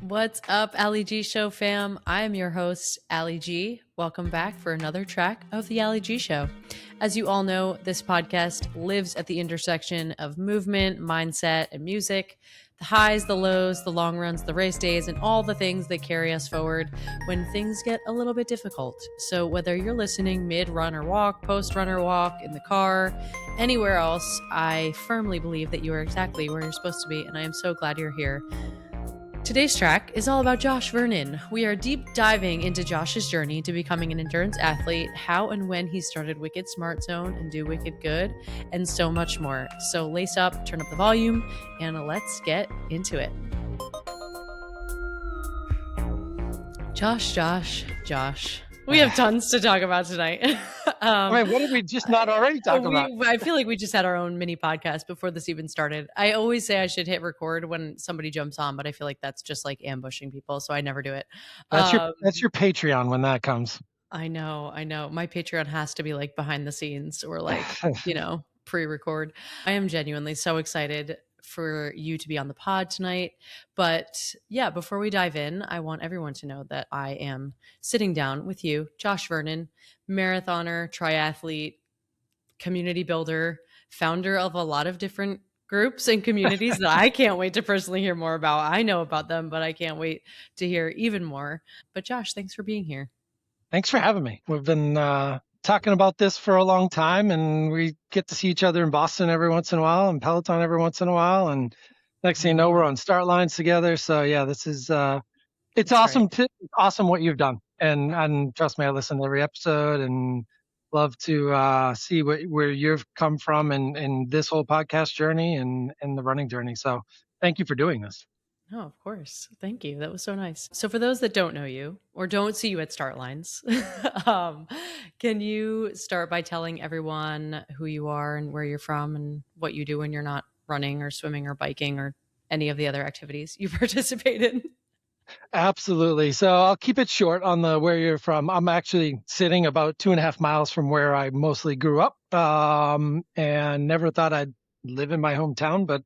What's up, Ali G Show fam? I am your host, Ali G. Welcome back for another track of the Ali G Show. As you all know, this podcast lives at the intersection of movement, mindset, and music. The highs, the lows, the long runs, the race days, and all the things that carry us forward when things get a little bit difficult. So whether you're listening mid-run or walk, post-run or walk, in the car, anywhere else, I firmly believe that you are exactly where you're supposed to be, and I am so glad you're here. Today's track is all about Josh Vernon. We are deep diving into Josh's journey to becoming an endurance athlete, how and when he started Wicked SmartZone and Do Wicked Good, and so much more. So lace up, turn up the volume, and let's get into it. Josh. We have tons to talk about tonight. What did we just not already talk about? I feel like we just had our own mini podcast before this even started. I always say I should hit record when somebody jumps on, but I feel like that's just like ambushing people, so I never do it. That's your Patreon when that comes. I know. My Patreon has to be like behind the scenes or like, pre-record. I am genuinely so excited for you to be on the pod tonight. But yeah, before we dive in, I want everyone to know that I am sitting down with you, Josh Vernon, marathoner, triathlete, community builder, founder of a lot of different groups and communities that I can't wait to personally hear more about. I know about them, but I can't wait to hear even more. But Josh, thanks for being here. Thanks for having me. We've been talking about this for a long time, and we get to see each other in Boston every once in a while and Peloton every once in a while. And next thing you know, we're on start lines together. So yeah, this is it's awesome. Right. Awesome what you've done. And trust me, I listen to every episode and love to see where you've come from in this whole podcast journey and the running journey. So thank you for doing this. Oh, of course. Thank you. That was so nice. So for those that don't know you or don't see you at start lines, can you start by telling everyone who you are and where you're from and what you do when you're not running or swimming or biking or any of the other activities you participate in? Absolutely. So I'll keep it short on the where you're from. I'm actually sitting about 2.5 miles from where I mostly grew up, and never thought I'd live in my hometown, but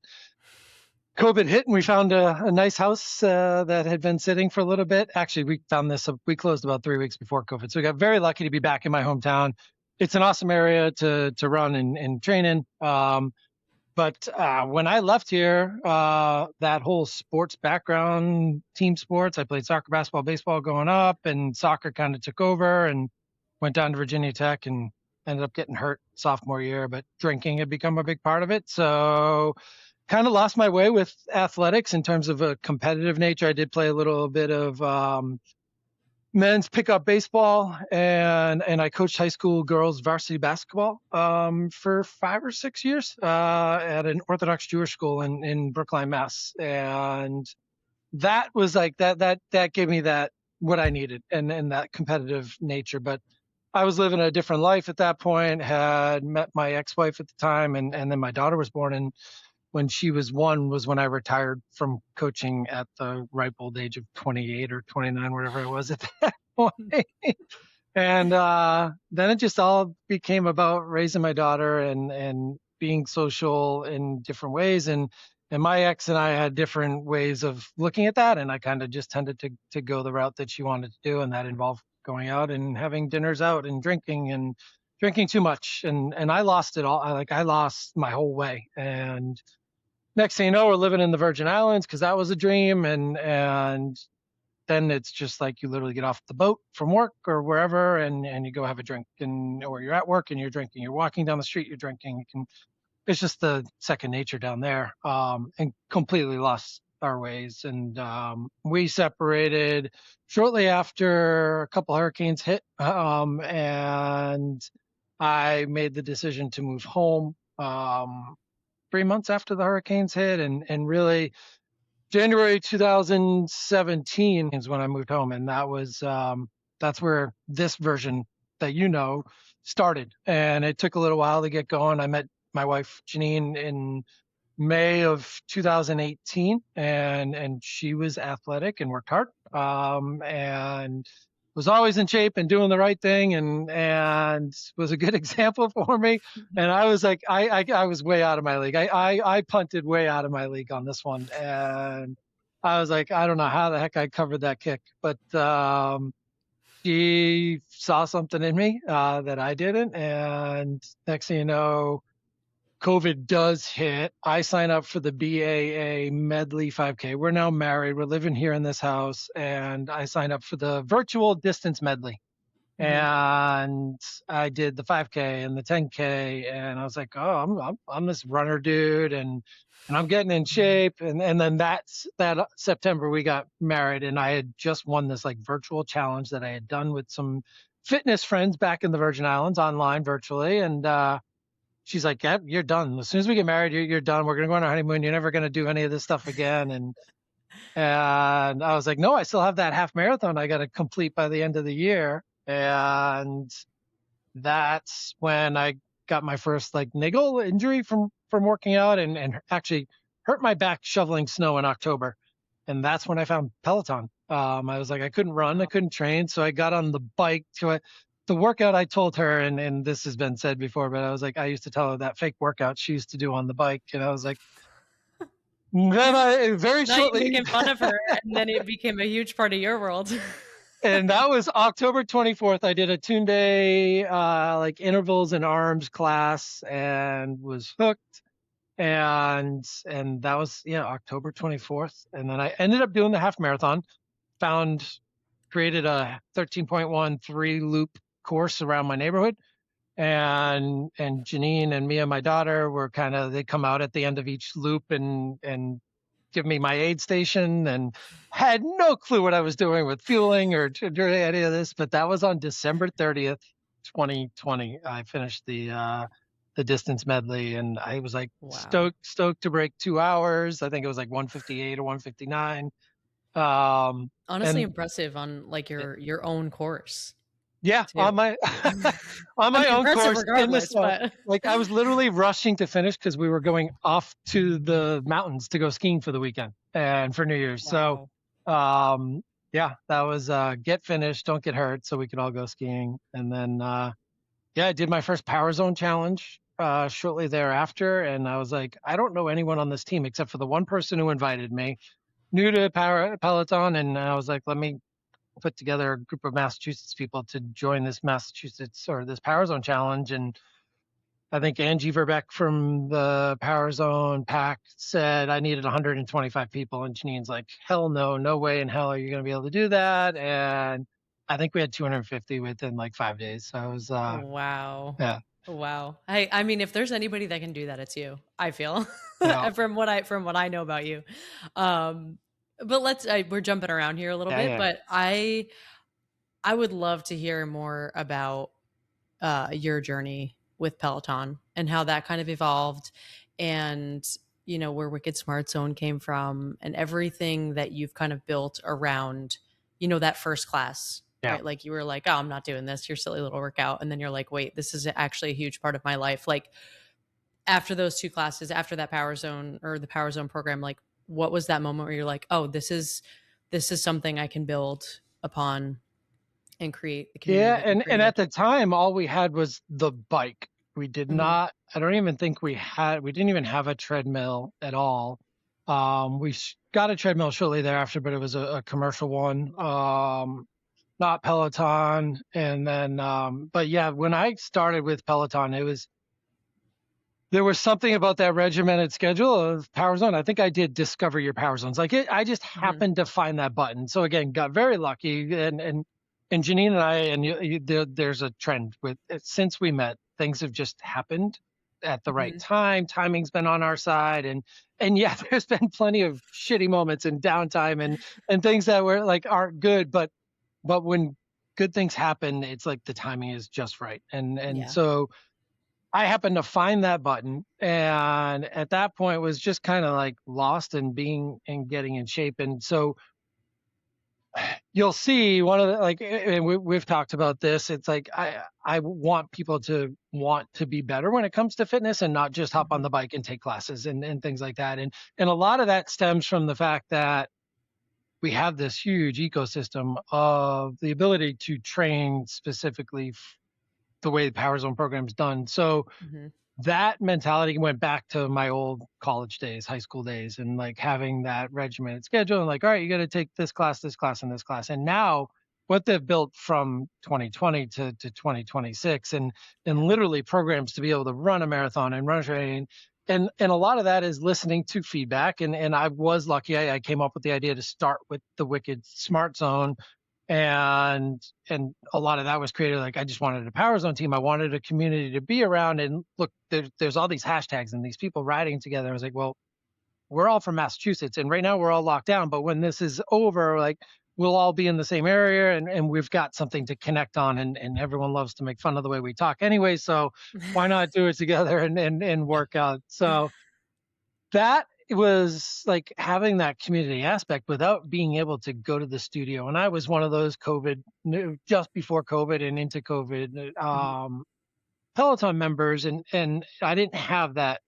COVID hit and we found a nice house that had been sitting for a little bit. Actually, we found this, we closed about 3 weeks before COVID. So we got very lucky to be back in my hometown. It's an awesome area to run and train in. But when I left here, that whole sports background, team sports, I played soccer, basketball, baseball growing up, and soccer kind of took over and went down to Virginia Tech and ended up getting hurt sophomore year, but drinking had become a big part of it. So kind of lost my way with athletics in terms of a competitive nature. I did play a little bit of men's pickup baseball, and I coached high school girls varsity basketball for 5 or 6 years at an Orthodox Jewish school in Brookline, Mass. And that was like that gave me that what I needed and that competitive nature. But I was living a different life at that point, had met my ex-wife at the time, and then my daughter was born. And when she was 1 was when I retired from coaching at the ripe old age of 28 or 29, whatever I was at that point. And then it just all became about raising my daughter and being social in different ways. And my ex and I had different ways of looking at that. And I kind of just tended to go the route that she wanted to do. And that involved going out and having dinners out and drinking too much. And I lost it all. I lost my whole way. And next thing you know, we're living in the Virgin Islands because that was a dream. And then it's just like you literally get off the boat from work or wherever and you go have a drink, or you're at work and you're drinking. You're walking down the street, you're drinking. It's just the second nature down there, and completely lost our ways. And we separated shortly after a couple hurricanes hit, and I made the decision to move home 3 months after the hurricanes hit, and really January 2017 is when I moved home, and that's where this version that started. And it took a little while to get going. I met my wife Janine in May of 2018, and she was athletic and worked hard, and was always in shape and doing the right thing, and was a good example for me. And I was like, I was way out of my league. I punted way out of my league on this one. And I was like, I don't know how the heck I covered that kick, but she saw something in me that I didn't. And next thing you know, COVID does hit. I sign up for the BAA Medley 5K. We're now married. We're living here in this house. And I signed up for the virtual distance medley. Hmm. And I did the 5K and the 10K, and I was like, oh, I'm this runner dude, and I'm getting in shape. And then that September we got married, and I had just won this like virtual challenge that I had done with some fitness friends back in the Virgin Islands online virtually. And she's like, yeah, you're done. As soon as we get married, you're done. We're gonna go on our honeymoon. You're never gonna do any of this stuff again. And I was like, no, I still have that half marathon I got to complete by the end of the year. And that's when I got my first like niggle injury from working out, and actually hurt my back shoveling snow in October. And that's when I found Peloton. I was like, I couldn't run, I couldn't train. So I got on the bike to it. The workout I told her, and this has been said before, but I was like, I used to tell her that fake workout she used to do on the bike. And I was like, then I very Now you're shortly, making fun of her, and then it became a huge part of your world. and that was October 24th. I did a Tunde like intervals and arms class and was hooked. And that was October 24th. And then I ended up doing the half marathon. Created a 13.13 loop course around my neighborhood. And Janine and me and my daughter were they come out at the end of each loop and give me my aid station, and had no clue what I was doing with fueling or any of this. But that was on December 30th, 2020. I finished the distance medley, and I was like Wow. stoked to break 2 hours. I think it was like 158 or 159. Um, Honestly and impressive on like your own course yeah, too. on my on I my mean, own impressive course in the regardless, snow. but Like I was literally rushing to finish because we were going off to the mountains to go skiing for the weekend and for New Year's. So, wow. um, yeah, that was get finished, don't get hurt, so we could all go skiing. And then yeah, I did my first Power Zone challenge shortly thereafter, and I was like, I don't know anyone on this team except for the one person who invited me, new to Peloton, and I was like, let me put together a group of Massachusetts people to join this Power Zone challenge. And I think Angie Verbeck from the Power Zone pack said I needed 125 people. And Janine's like, hell no, no way in hell are you going to be able to do that. And I think we had 250 within like 5 days. So it was, Wow. yeah, Wow. I mean, if there's anybody that can do that, it's you. I feel yeah, from what I know about you. Um, but we're jumping around here a little yeah, bit, yeah. but I would love to hear more about your journey with Peloton and how that kind of evolved, and where Wicked SmartZone came from, and everything that you've kind of built around that first class, Yeah. right? Like you were like, oh, I'm not doing this, your silly little workout, and then you're like, wait, this is actually a huge part of my life. Like after those two classes, after that Power Zone or the Power Zone program, like what was that moment where you're like, oh, this is something I can build upon and create the community Yeah, that you and at created? the time, all we had was the bike. We did Hmm. not. I don't even think we didn't even have a treadmill at all. Got a treadmill shortly thereafter, but it was a commercial one, not Peloton. And then, but yeah, when I started with Peloton, there was something about that regimented schedule of Power Zone. I think I did discover your Power Zones. I just Hmm. happened to find that button. So again, got very lucky. And Janine and I, and there's a trend with since we met, things have just happened at the right Hmm. time. Timing's been on our side, and yeah, there's been plenty of shitty moments and downtime and things that were like aren't good, but when good things happen, it's like the timing is just right. And Yeah. so I happened to find that button, and at that point was just kind of like lost in being and getting in shape. And so you'll see one of the and we've talked about this. It's like I want people to want to be better when it comes to fitness and not just hop on Hmm. the bike and take classes and things like that. And a lot of that stems from the fact that we have this huge ecosystem of the ability to train specifically the way the Power Zone program is done. So Hmm. that mentality went back to my old college days, high school days, and like having that regimented schedule and like, all right, you got to take this class, and this class. And now what they've built from 2020 to 2026 and literally programs to be able to run a marathon and run a train. And a lot of that is listening to feedback. And I was lucky. I came up with the idea to start with the Wicked SmartZone, and a lot of that was created. Like, I just wanted a power zone team. I wanted a community to be around, and look, there's all these hashtags and these people riding together. I was like, well, we're all from Massachusetts, and right now we're all locked down, but when this is over, like, we'll all be in the same area, and we've got something to connect on, and everyone loves to make fun of the way we talk anyway, so why not do it together and work out. So that was like having that community aspect without being able to go to the studio. And I was one of those just before COVID and into COVID, Peloton members. And I didn't have that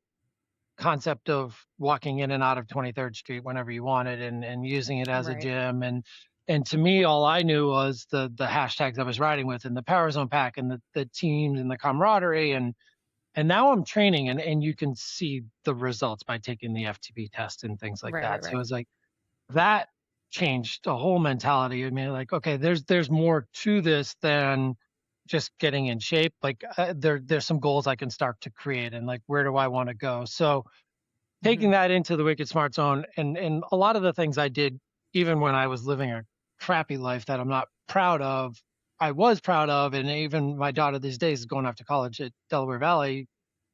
concept of walking in and out of 23rd Street whenever you wanted and using it as a gym. And to me, all I knew was the hashtags I was riding with and the Power Zone pack and the teams and the camaraderie. And now I'm training, and you can see the results by taking the FTP test and things like that. So it's like that changed the whole mentality. I mean, like, okay, there's more to this than just getting in shape. Like, there's some goals I can start to create, and like, where do I want to go? So taking that into the Wicked SmartZone, and a lot of the things I did, even when I was living a crappy life that I'm not proud of, I was proud of. And even my daughter these days is going off to college at Delaware Valley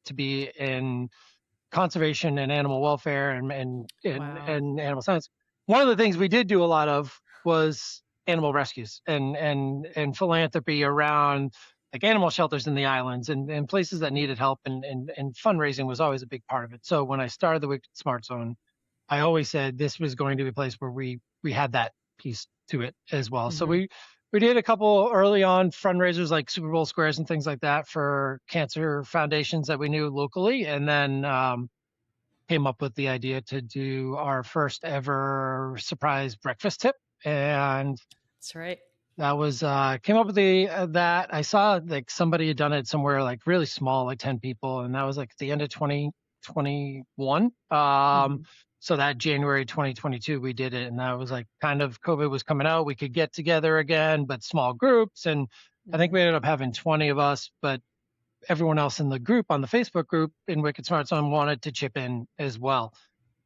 to be in conservation and animal welfare and animal science. One of the things we did do a lot of was animal rescues and philanthropy around like animal shelters in the islands and places that needed help, and fundraising was always a big part of it. So when I started the Wicked SmartZone, I always said this was going to be a place where we had that piece to it as well. So we did a couple early on fundraisers like Super Bowl squares and things like that for cancer foundations that we knew locally. And then came up with the idea to do our first ever surprise breakfast tip. And that's right. That was, came up with that. I saw like somebody had done it somewhere like really small, like 10 people. And that was like at the end of 2021. So that January 2022, we did it. And that was like kind of COVID was coming out. We could get together again, but small groups. And I think we ended up having 20 of us, but everyone else in the group, on the Facebook group in Wicked SmartZone, wanted to chip in as well.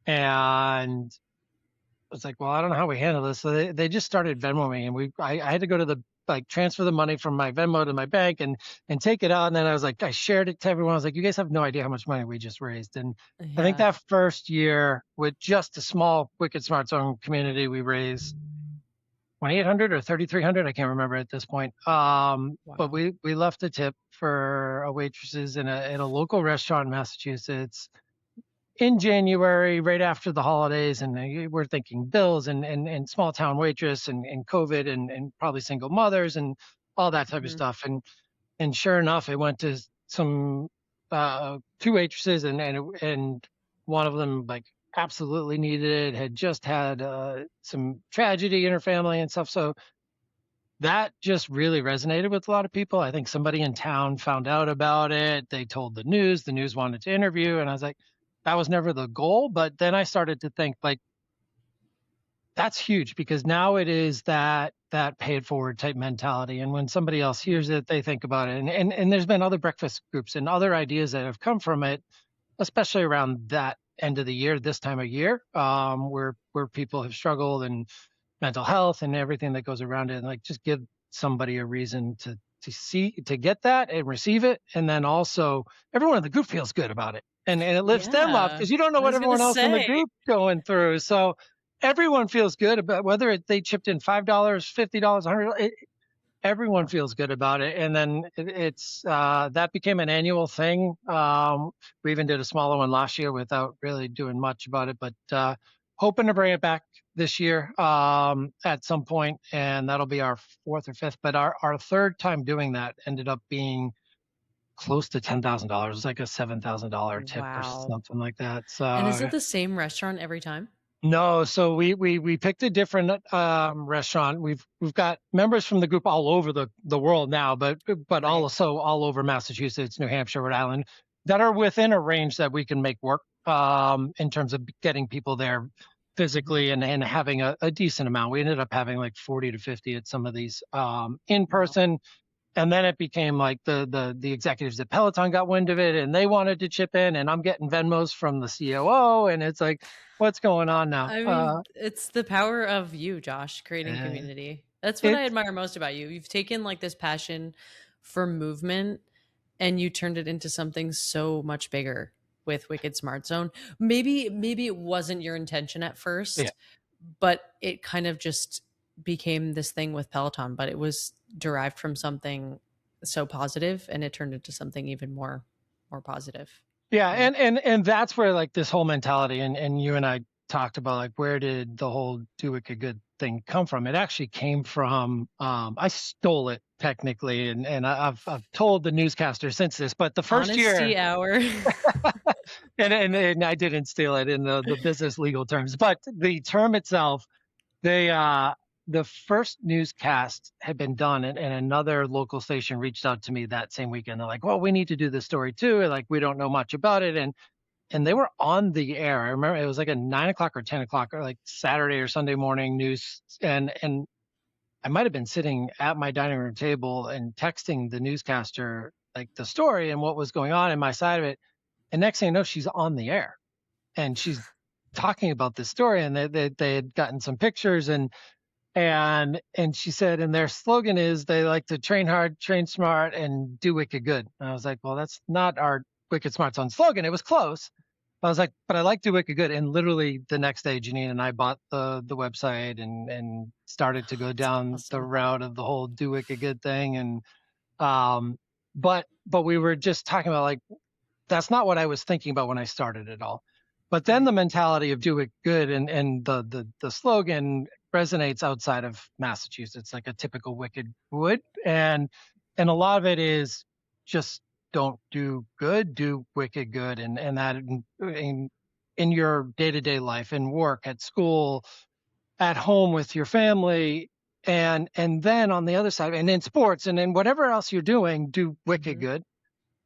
And I was like, well, I don't know how we handle this. So they just started Venmoing, and I had to go to transfer the money from my Venmo to my bank and take it out. And then I was like, I shared it to everyone. I was like, you guys have no idea how much money we just raised. And I think that first year with just a small Wicked SmartZone community, we raised $2,800 or $3,300. I can't remember at this point. But we left a tip for waitresses in a local restaurant in Massachusetts in January, right after the holidays, and we're thinking bills and small town waitress and COVID and probably single mothers and all that type of stuff. And sure enough, it went to some 2 waitresses, and one of them like absolutely needed it, had just had some tragedy in her family and stuff. So that just really resonated with a lot of people. I think somebody in town found out about it. They told the news wanted to interview, and I was like, that was never the goal. But then I started to think like, that's huge, because now it is that pay it forward type mentality. And when somebody else hears it, they think about it. And there's been other breakfast groups and other ideas that have come from it, especially around that end of the year, this time of year, where people have struggled and mental health and everything that goes around it. And like, just give somebody a reason to get that and receive it. And then also everyone in the group feels good about it. And it lifts them up, because you don't know what everyone else in the group going through. So everyone feels good about whether they chipped in $5, $50, $100. Everyone feels good about it. And then it's that became an annual thing. We even did a smaller one last year without really doing much about it, but hoping to bring it back this year at some point, and that'll be our 4th or 5th. But our 3rd time doing that ended up being close to $10,000. It's like a $7,000 tip or something like that. So, and is it the same restaurant every time? No, so we picked a different restaurant. We've got members from the group all over the world now, but also all over Massachusetts, New Hampshire, Rhode Island. that are within a range that we can make work, in terms of getting people there physically and having a decent amount. We ended up having like 40 to 50 at some of these, in Wow. person. And then it became like the executives at Peloton got wind of it and they wanted to chip in, and I'm getting Venmos from the COO, and it's like, what's going on now? I mean, it's the power of you, Josh, creating Uh, community. That's what I it's admire most about you. You've taken like this passion for movement and you turned it into something so much bigger with Wicked Smart Zone. Maybe it wasn't your intention at Yeah. first, but it kind of just became this thing with Peloton, but it was derived from something so positive and it turned into something even more positive. Yeah, You know? and that's where like this whole mentality, and you and I talked about like where did the whole do it a good thing come from? It actually came from, I stole it technically, and I've told the newscaster since this, but the first year, Honesty hour. and I didn't steal it in the business legal terms, but the term itself, they the first newscast had been done, and another local station reached out to me that same weekend. They're like, well, we need to do this story too. And like, we don't know much about it. And they were on the air. I remember it was like a 9 o'clock or 10 o'clock or like Saturday or Sunday morning news. And I might have been sitting at my dining room table and texting the newscaster like the story and what was going on in my side of it. And next thing you know, she's on the air and she's talking about this story, and they had gotten some pictures, and she said, and their slogan is they like to train hard, train smart, and do wicked good. And I was like, well, that's not our Wicked Smart Zone slogan. It was close. I was like, but I like do wicked good. And literally the next day, Janine and I bought the website and started to go That's down the awesome. route of the whole do wicked good thing. And but we were just talking about like that's not what I was thinking about when I started it all. But then Right. the mentality of do it good and the slogan resonates outside of Massachusetts like a typical Wicked would. And a lot of it is just don't do good, do wicked good. And that in your day-to-day life, in work, at school, at home with your family, and then on the other side, and in sports and in whatever else you're doing, do wicked Mhm. good.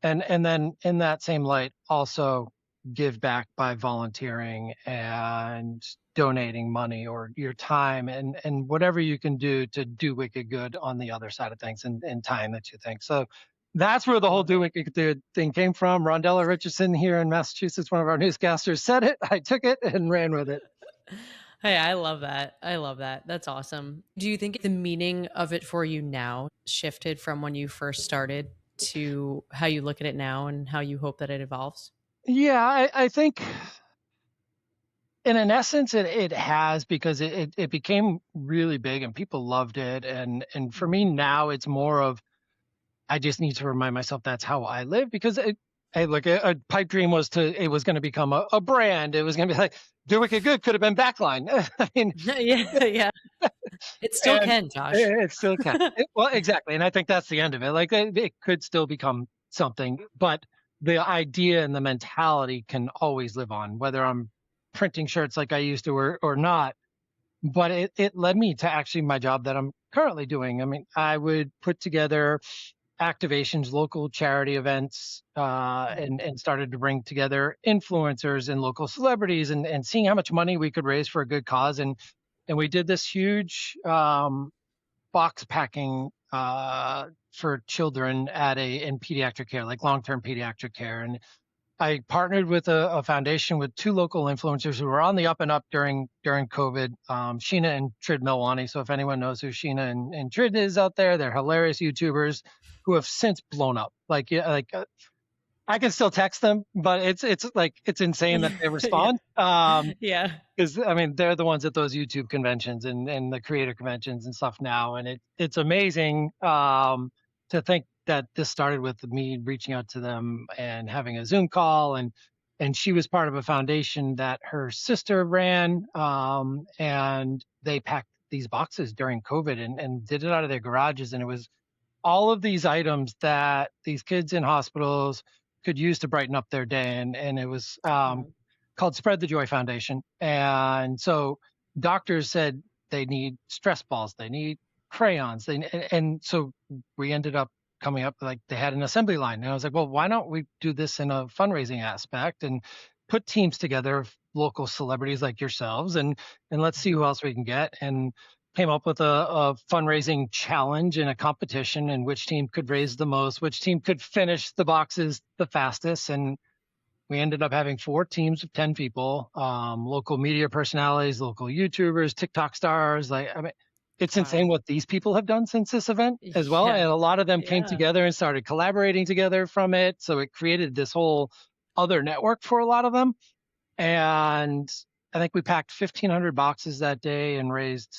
And then in that same light, also give back by volunteering and donating money or your time and whatever you can do to do wicked good on the other side of things and tying the two things. So that's where the whole Love do it. wicked good thing came from. Rondella Richardson here in Massachusetts, one of our newscasters, said it. I took it and ran with it. Hey, I love that. I love that. That's awesome. Do you think the meaning of it for you now shifted from when you first started to how you look at it now and how you hope that it evolves? Yeah, I think in an essence it has, because it became really big and people loved it. And for me Mhm. now it's more of I just need to remind myself that's how I live, because hey, look, a pipe dream was it was going to become a brand. It was going to be like, do wicked good could have been backline. I mean, Yeah, yeah. It still and can, Josh. it still can. Well, exactly. And I think that's the end of it. Like it could still become something, but the idea and the mentality can always live on, whether I'm printing shirts like I used to or not. But it led me to actually my job that I'm currently doing. I mean, I would put together activations, local charity events, Mhm. and started to bring together influencers and local celebrities, and seeing how much money we could raise for a good cause. And we did this huge box packing for children at in pediatric care, like long-term pediatric care. And I partnered with a foundation with two local influencers who were on the up and up during COVID, Sheena and Trid Milwani. So if anyone knows who Sheena and Trid is out there, they're hilarious YouTubers who have since blown up. Like yeah, like I can still text them, but it's like it's insane that they Yeah. respond. Yeah. Because I mean they're the ones at those YouTube conventions and the creator conventions and stuff now, and it's amazing to think that this started with me reaching out to them and having a Zoom call, and she was part of a foundation that her sister ran, and they packed these boxes during COVID and did it out of their garages, and it was all of these items that these kids in hospitals could use to brighten up their day. And it was Wow. called Spread the Joy Foundation. And so doctors said they need stress balls, they need crayons, and so we ended up coming up, like they had an assembly line. And I was like, well, why don't we do this in a fundraising aspect and put teams together of local celebrities like yourselves, and let's see who else we can get. And came up with a fundraising challenge and a competition, and which team could raise the most, which team could finish the boxes the fastest. And we ended up having 4 teams of 10 people, local media personalities, local YouTubers, TikTok stars. Like, I mean, it's insane Wow. what these people have done since this event as well. Yeah. And a lot of them came Yeah. together and started collaborating together from it. So it created this whole other network for a lot of them. And I think we packed 1,500 boxes that day and raised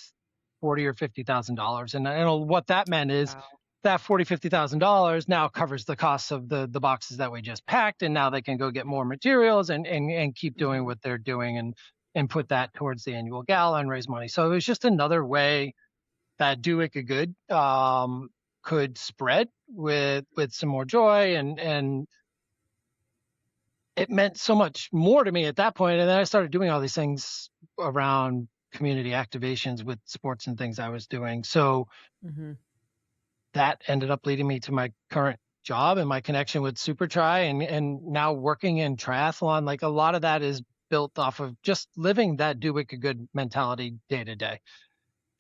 $40,000 or $50,000. And what that meant is Wow. that $50,000 now covers the costs of the boxes that we just packed, and now they can go get more materials and keep doing Mhm. what they're doing, and put that towards the annual gala and raise money. So it was just another way that Do It Good could spread with some more joy, and it meant so much more to me at that point. And then I started doing all these things around community activations with sports and things I was doing. So Mhm. that ended up leading me to my current job and my connection with SuperTri, and now working in triathlon. Like, a lot of that is built off of just living that Do It Good mentality day to day.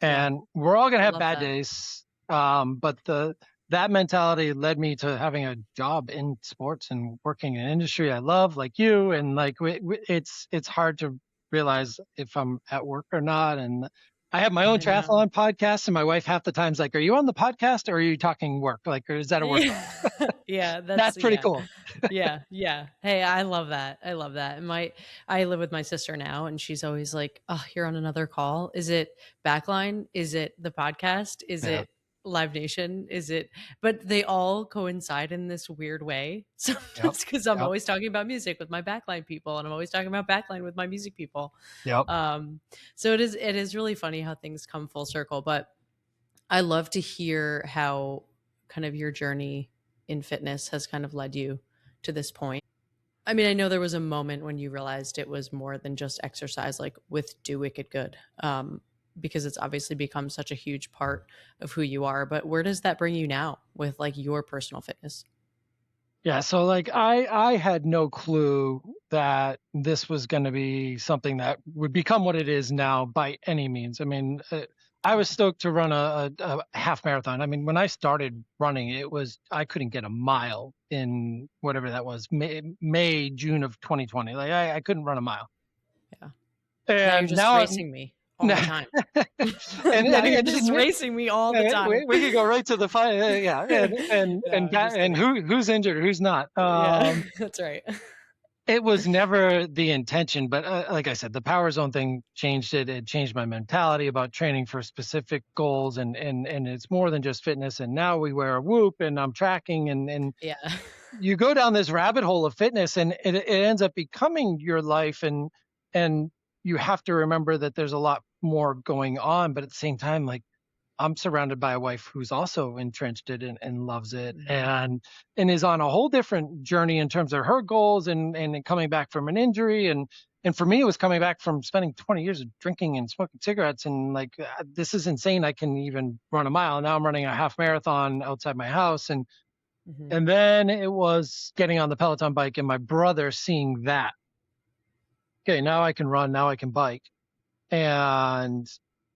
Yeah. And we're all going to I have love bad that. days. But that mentality led me to having a job in sports and working in an industry I love, like you. And like, it's hard to realize if I'm at work or not. And I have my own I know. triathlon podcast, and my wife half the time's like, "Are you on the podcast or are you talking work? Like, or is that a work call?" Yeah. Yeah, That's pretty cool. Yeah, yeah. Hey, I love that. I love that. And I live with my sister now, and she's always like, "Oh, you're on another call. Is it Backline? Is it the podcast? Is Yeah. it Live Nation? Is it?" But they all coincide in this weird way. Yep. Sometimes because I'm Yep. always talking about music with my Backline people, and I'm always talking about Backline with my music people. Yep. Um, so it is really funny how things come full circle. But I love to hear how kind of your journey in fitness has kind of led you to this point. I mean, I know there was a moment when you realized it was more than just exercise, like with Do Wicked Good, because it's obviously become such a huge part of who you are. But where does that bring you now with like your personal fitness? Yeah, so like I had no clue that this was going to be something that would become what it is now by any means. I mean, I was Yeah. stoked to run a half marathon. I mean, when I started running, I couldn't get a mile in whatever that was, June of 2020. Like, I couldn't run a mile, Yeah. Now you're and just now racing me all the time. and Now you're and, just and racing me all the time. we could go right to the fight. Yeah, No, I'm just and kidding. who's injured, who's not. Yeah, that's right. It was never the intention, but like I said, the power zone thing changed it. It changed my mentality about training for specific goals, and it's more than just fitness. And now we wear a Whoop, and I'm tracking, and Yeah. you go down this rabbit hole of fitness, and it ends up becoming your life, and you have to remember that there's a lot more going on, but at the same time, like, I'm surrounded by a wife who's also entrenched it, and loves it, Mhm. and is on a whole different journey in terms of her goals, and coming back from an injury. And for me, it was coming back from spending 20 years of drinking and smoking cigarettes, and like, this is insane. I can even run a mile. Now I'm running a half marathon outside my house. Mhm. And then it was getting on the Peloton bike, and my brother seeing that, okay, now I can run, now I can bike.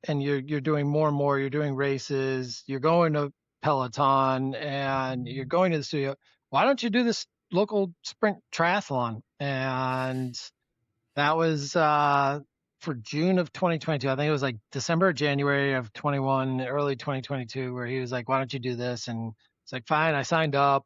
And you're doing more and more. You're doing races. You're going to Peloton, and you're going to the studio. Why don't you do this local sprint triathlon? And that was for June of 2022. I think it was like December, January of 21, early 2022, where he was like, "Why don't you do this?" And it's like, fine. I signed up.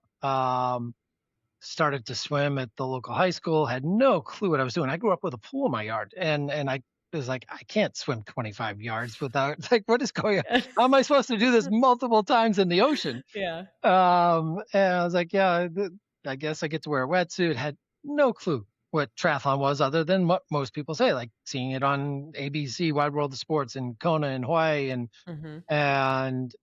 Started to swim at the local high school, had no clue what I was doing. I grew up with a pool in my yard, and I was like, I can't swim 25 yards without, like, what is going on? How am I supposed to do this multiple times in the ocean? Yeah. And I was like, yeah, I guess I get to wear a wetsuit. Had no clue what triathlon was, other than what most people say, like seeing it on ABC, Wide World of Sports, in Kona and Hawaii. Mhm. And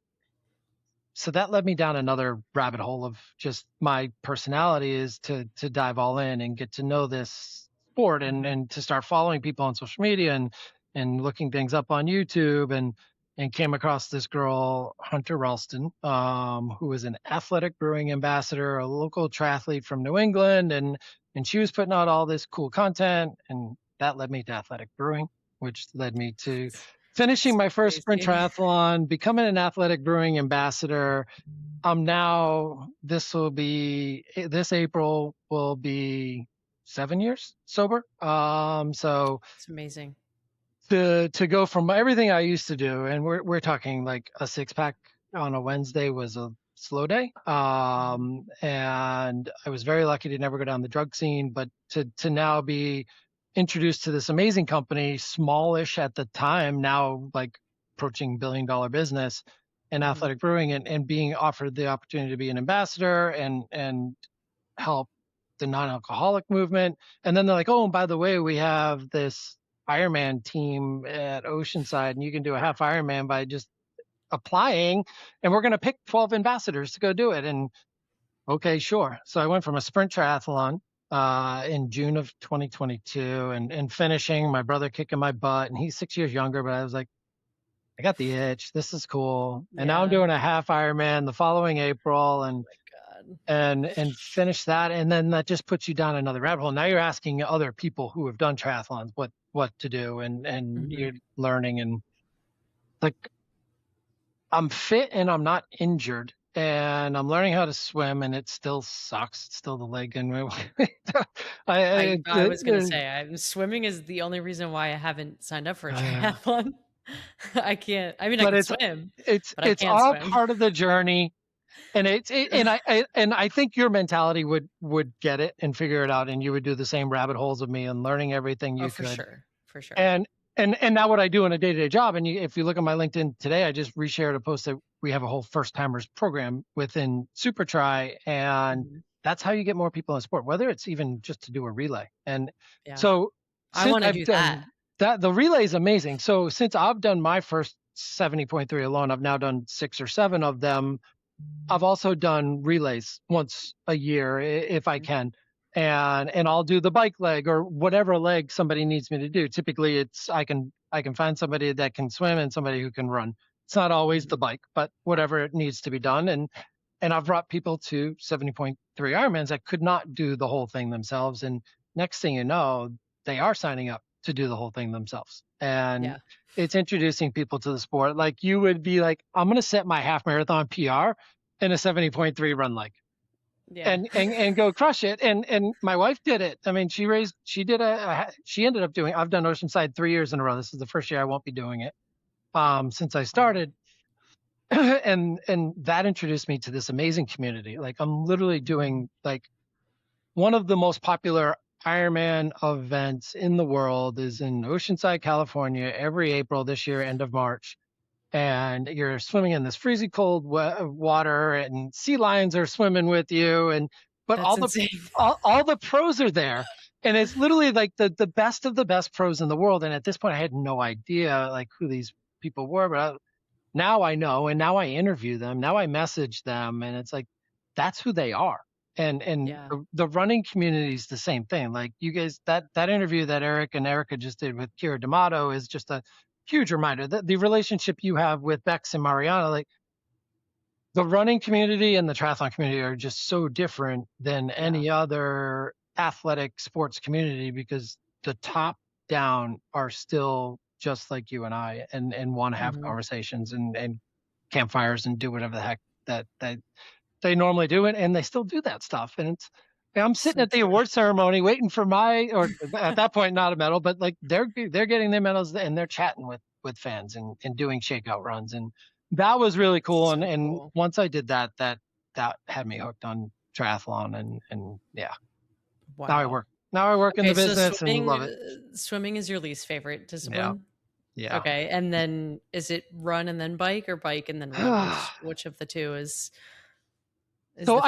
so that led me down another rabbit hole of just my personality, is to dive all in and get to know this sport, and Mhm. to start following people on social media, and looking things up on YouTube. and came across this girl, Hunter Ralston, who was an athletic brewing ambassador, a local triathlete from New England. And she was putting out all this cool content. And that led me to athletic brewing, which led me to finishing It's my first sprint crazy. triathlon, becoming an athletic brewing ambassador. Now, this April will be 7 years sober. So It's amazing. to go from everything I used to do, and we're talking like a 6-pack on a Wednesday was a slow day. And I was very lucky to never go down the drug scene, but to now be introduced to this amazing company, smallish at the time, now like approaching $1 billion business in athletic brewing, and being offered the opportunity to be an ambassador and help the non-alcoholic movement. And then they're like, oh, and by the way, we have this Ironman team at Oceanside, and you can do a half Ironman by just applying, and we're going to pick 12 ambassadors to go do it. And okay, sure. So I went from a sprint triathlon in June of 2022 and finishing, my brother kicking my butt, and he's 6 years younger, but I was like, I got the itch. This is cool. And now I'm doing a half Ironman the following April, and finish that. And then that just puts you down another rabbit hole. Now you're asking other people who have done triathlons what to do, and you're learning. And like, I'm fit and I'm not injured, and I'm learning how to swim, and it still sucks. It's still the leg. And I was going to say, swimming is the only reason why I haven't signed up for a triathlon. I can't. I mean, I can swim. It's all part of the journey, and I think your mentality would get it and figure it out, and you would do the same rabbit holes of me and learning everything you could. For sure. And now what I do in a day-to-day job, and if you look at my LinkedIn today, I just reshared a post that we have a whole first timers program within Super Tri, and that's how you get more people in sport, whether it's even just to do a relay. And so I want to do that. The relay is amazing. So since I've done my first 70.3 alone, I've now done 6 or 7 of them. I've also done relays once a year if I can. And I'll do the bike leg or whatever leg somebody needs me to do. Typically it's I can find somebody that can swim and somebody who can run. It's not always the bike, but whatever it needs to be done. And I've brought people to 70.3 Ironmans that could not do the whole thing themselves. And next thing you know, they are signing up to do the whole thing themselves. And it's introducing people to the sport. Like, you would be like, I'm going to set my half marathon PR in a 70.3 run leg. And go crush it. And my wife did it. I mean, she ended up doing, I've done Oceanside 3 years in a row. This is the first year I won't be doing it since I started. And that introduced me to this amazing community. Like, I'm literally doing like one of the most popular Ironman events in the world is in Oceanside, California, every April this year, end of March. And you're swimming in this freezing cold water, and sea lions are swimming with you. But all the pros are there. And it's literally like the best of the best pros in the world. And at this point, I had no idea like who these people were, but now I know, and now I interview them. Now I message them, and it's like, that's who they are. And the running community is the same thing. Like, you guys, that interview that Eric and Erica just did with Kira D'Amato is just a huge reminder that the relationship you have with Bex and Mariana, like, the running community and the triathlon community are just so different than any other athletic sports community, because the top down are still just like you and I, and want to have conversations and campfires and do whatever the heck that they normally do, and they still do that stuff. And I'm sitting at the award ceremony waiting for or at that point, not a medal, but like they're getting their medals, and they're chatting with fans and doing shakeout runs. And that was really cool. And once I did that had me hooked on triathlon, and wow. Now I work in the business and love it. Swimming is your least favorite discipline? Yeah. Okay. And then is it run and then bike, or bike and then run? Which of the two is so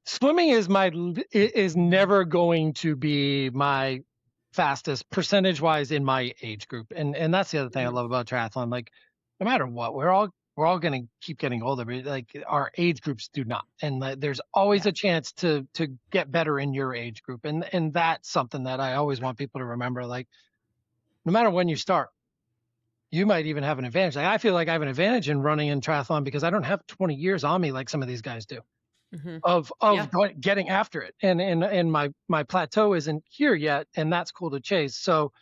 swimming is never going to be my fastest percentage wise in my age group. And that's the other thing I love about triathlon. Like, no matter what, we're all going to keep getting older, but like, our age groups do not. And there's always a chance to get better in your age group. And that's something that I always want people to remember. Like, no matter when you start, you might even have an advantage. Like, I feel like I have an advantage in running in triathlon because I don't have 20 years on me like some of these guys do Mm-hmm. of Yeah. getting after it. And my plateau isn't here yet, and that's cool to chase. So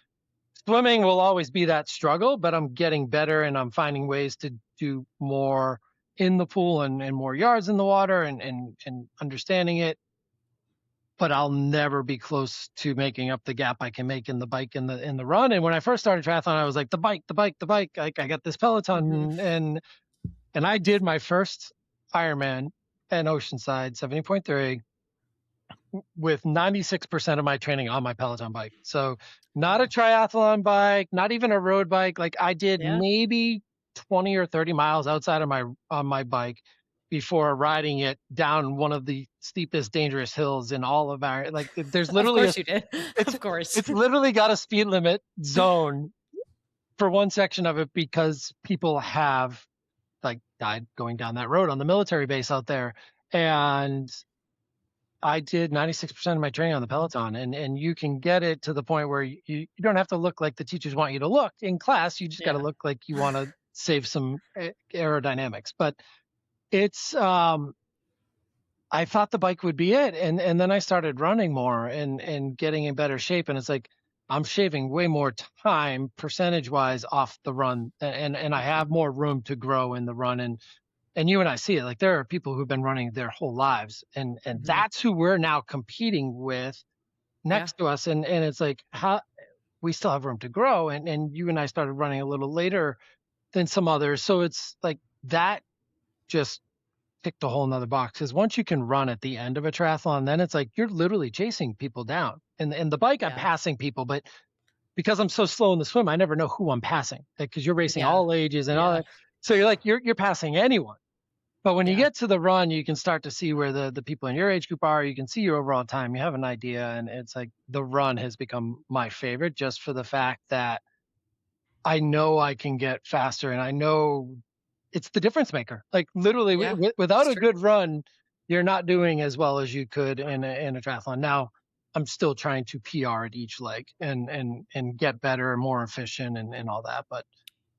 swimming will always be that struggle, but I'm getting better and I'm finding ways to do more in the pool and more yards in the water and understanding it. But I'll never be close to making up the gap I can make in the bike in the run. And when I first started triathlon, I was like, the bike, the bike, the bike. Like, I got this Peloton, Mm-hmm. and I did my first Ironman in Oceanside 70.3 with 96% of my training on my Peloton bike. So not a Wow. triathlon bike, not even a road bike. Like, I did Yeah. maybe 20 or 30 miles outside of on my bike before riding it down one of the steepest, dangerous hills in all of our, like, there's Of literally course you did. it's, Of course. it's literally got a speed limit zone for one section of it because people have like died going down that road on the military base out there. And I did 96% of my training on the Peloton, and you can get it to the point where you don't have to look like the teachers want you to look in class. You just got to Yeah. look like you want to save some aerodynamics. But it's, I thought the bike would be it. And then I started running more and getting in better shape. And it's like, I'm shaving way more time percentage wise off the run. And I have more room to grow in the run. And you and I see it, like, there are people who've been running their whole lives, and Mm-hmm. that's who we're now competing with next to us. And it's like, how we still have room to grow. And you and I started running a little later than some others. So it's like that just ticked a whole nother box. Because once you can run at the end of a triathlon, then it's like you're literally chasing people down. And the bike, I'm Yeah. passing people, but because I'm so slow in the swim, I never know who I'm passing. Like, because you're racing Yeah. all ages and all Yeah. that. So you're passing anyone. But when you Yeah. get to the run, you can start to see where the people in your age group are. You can see your overall time. You have an idea. And it's like the run has become my favorite just for the fact that I know I can get faster, and I know it's the difference maker. Like, literally, Yeah. without It's a true. good run, you're not doing as well as you could in a triathlon. Now, I'm still trying to PR at each leg and get better and more efficient and all that. But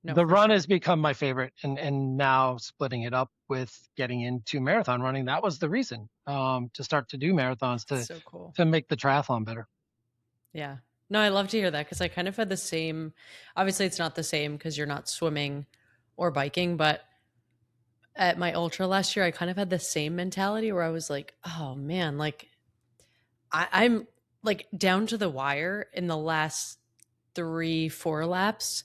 No, the for run sure. has become my favorite, and now splitting it up with getting into marathon running, that was the reason to start to do marathons That's so cool. to make the triathlon better. Yeah. No, I love to hear that because I kind of had the same. Obviously, it's not the same because you're not swimming or biking, but at my ultra last year, I kind of had the same mentality where I was like, oh man, like I'm like down to the wire in the last 3-4 laps.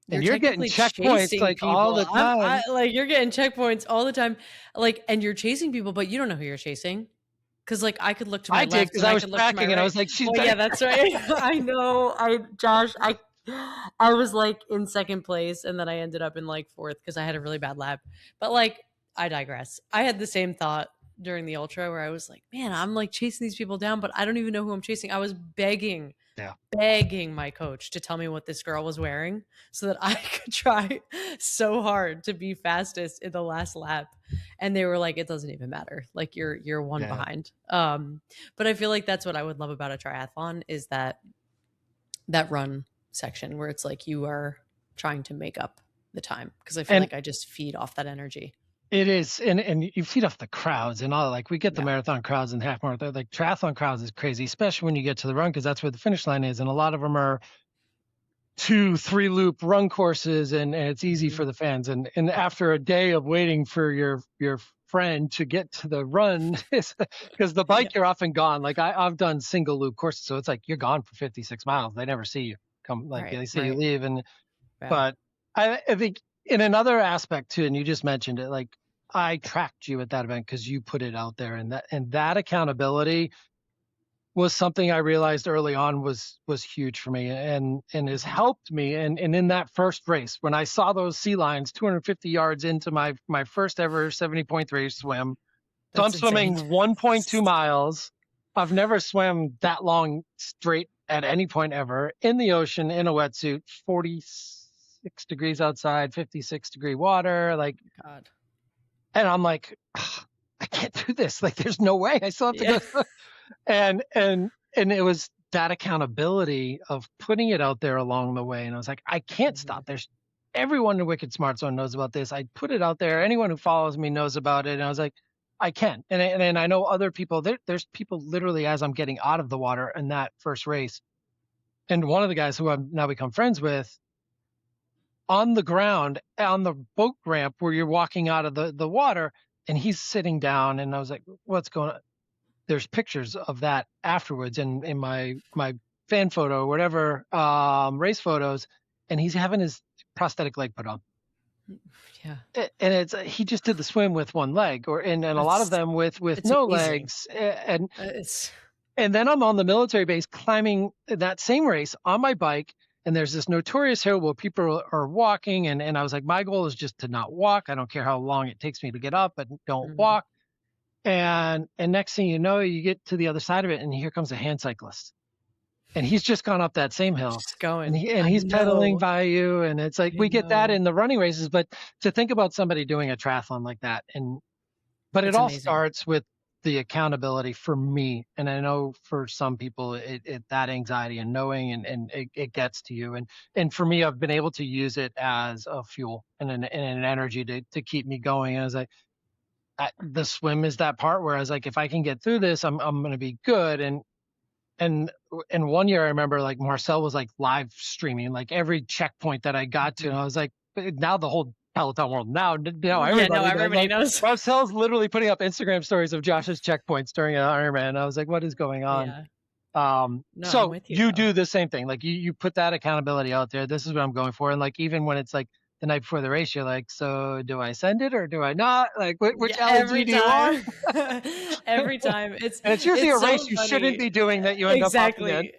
And you're getting Technically checkpoints chasing like all people. the time. Like you're getting checkpoints all the time. Like, and you're chasing people, but you don't know who you're chasing. Cause like I could look to my I did left because and I I was could look to my tracking and I right. was like, she's Well, better. yeah, that's right. I know. I was like in second place and then I ended up in like fourth because I had a really bad lap. But like I digress. I had the same thought during the ultra where I was like, man, I'm like chasing these people down, but I don't even know who I'm chasing. I was begging my coach to tell me what this girl was wearing so that I could try so hard to be fastest in the last lap. And they were like, it doesn't even matter. Like you're one behind. But I feel like that's what I would love about a triathlon is that run section where it's like you are trying to make up the time because I feel like I just feed off that energy. It is, and you feed off the crowds and all. Like, we get the marathon crowds and half marathon. Like, triathlon crowds is crazy, especially when you get to the run because that's where the finish line is, and a lot of them are 2-3 loop run courses, and it's easy for the fans. And after a day of waiting for your friend to get to the run, because the bike you're often gone. Like, I've done single loop courses, so it's like you're gone for 56 miles. They never see you come. Like, they see you leave, but I think in another aspect too, and you just mentioned it, like, I tracked you at that event because you put it out there, and that accountability was something I realized early on was huge for me and has helped me. And in that first race, when I saw those sea lions 250 yards into my first ever 70.3 swim, so I'm swimming 1.2 miles. I've never swam that long straight at any point ever in the ocean in a wetsuit, 46 degrees outside, 56 degree water. Like, God. And I'm like, I can't do this. Like, there's no way. I still have to go. And it was that accountability of putting it out there along the way. And I was like, I can't stop. There's everyone in Wicked SmartZone knows about this. I put it out there. Anyone who follows me knows about it. And I was like, I can. And I know other people, there's people literally as I'm getting out of the water in that first race. And one of the guys who I've now become friends with, on the ground, on the boat ramp where you're walking out of the water, and he's sitting down. And I was like, what's going on? There's pictures of that afterwards in my fan photo or whatever, race photos, and he's having his prosthetic leg put on. Yeah. And it's he just did the swim with one leg, and a lot of them with no amazing. legs. And then I'm on the military base climbing that same race on my bike, and there's this notorious hill where people are walking, and I was like, my goal is just to not walk. I don't care how long it takes me to get up, but don't walk. And next thing you know, you get to the other side of it, and here comes a hand cyclist. And he's just gone up that same hill. Just going. And he's pedaling by you. And it's like, we get that in the running races, but to think about somebody doing a triathlon like that. But it all starts with the accountability for me. And I know for some people, that anxiety and knowing, and it gets to you. And for me, I've been able to use it as a fuel and an energy to keep me going. And I was like, the swim is that part where I was like, if I can get through this, I'm going to be good. And 1 year I remember like Marcel was like live streaming like every checkpoint that I got to. And I was like, now the whole Peloton world, now everybody knows. Marcel's literally putting up Instagram stories of Josh's checkpoints during an Ironman. And I was like, what is going on? No, so you do the same thing. Like you put that accountability out there. This is what I'm going for. And like, even when it's like the night before the race, you're like, so do I send it or do I not? Like, which LG do you want? Every time. It's usually a race you shouldn't be doing that you end up Exactly.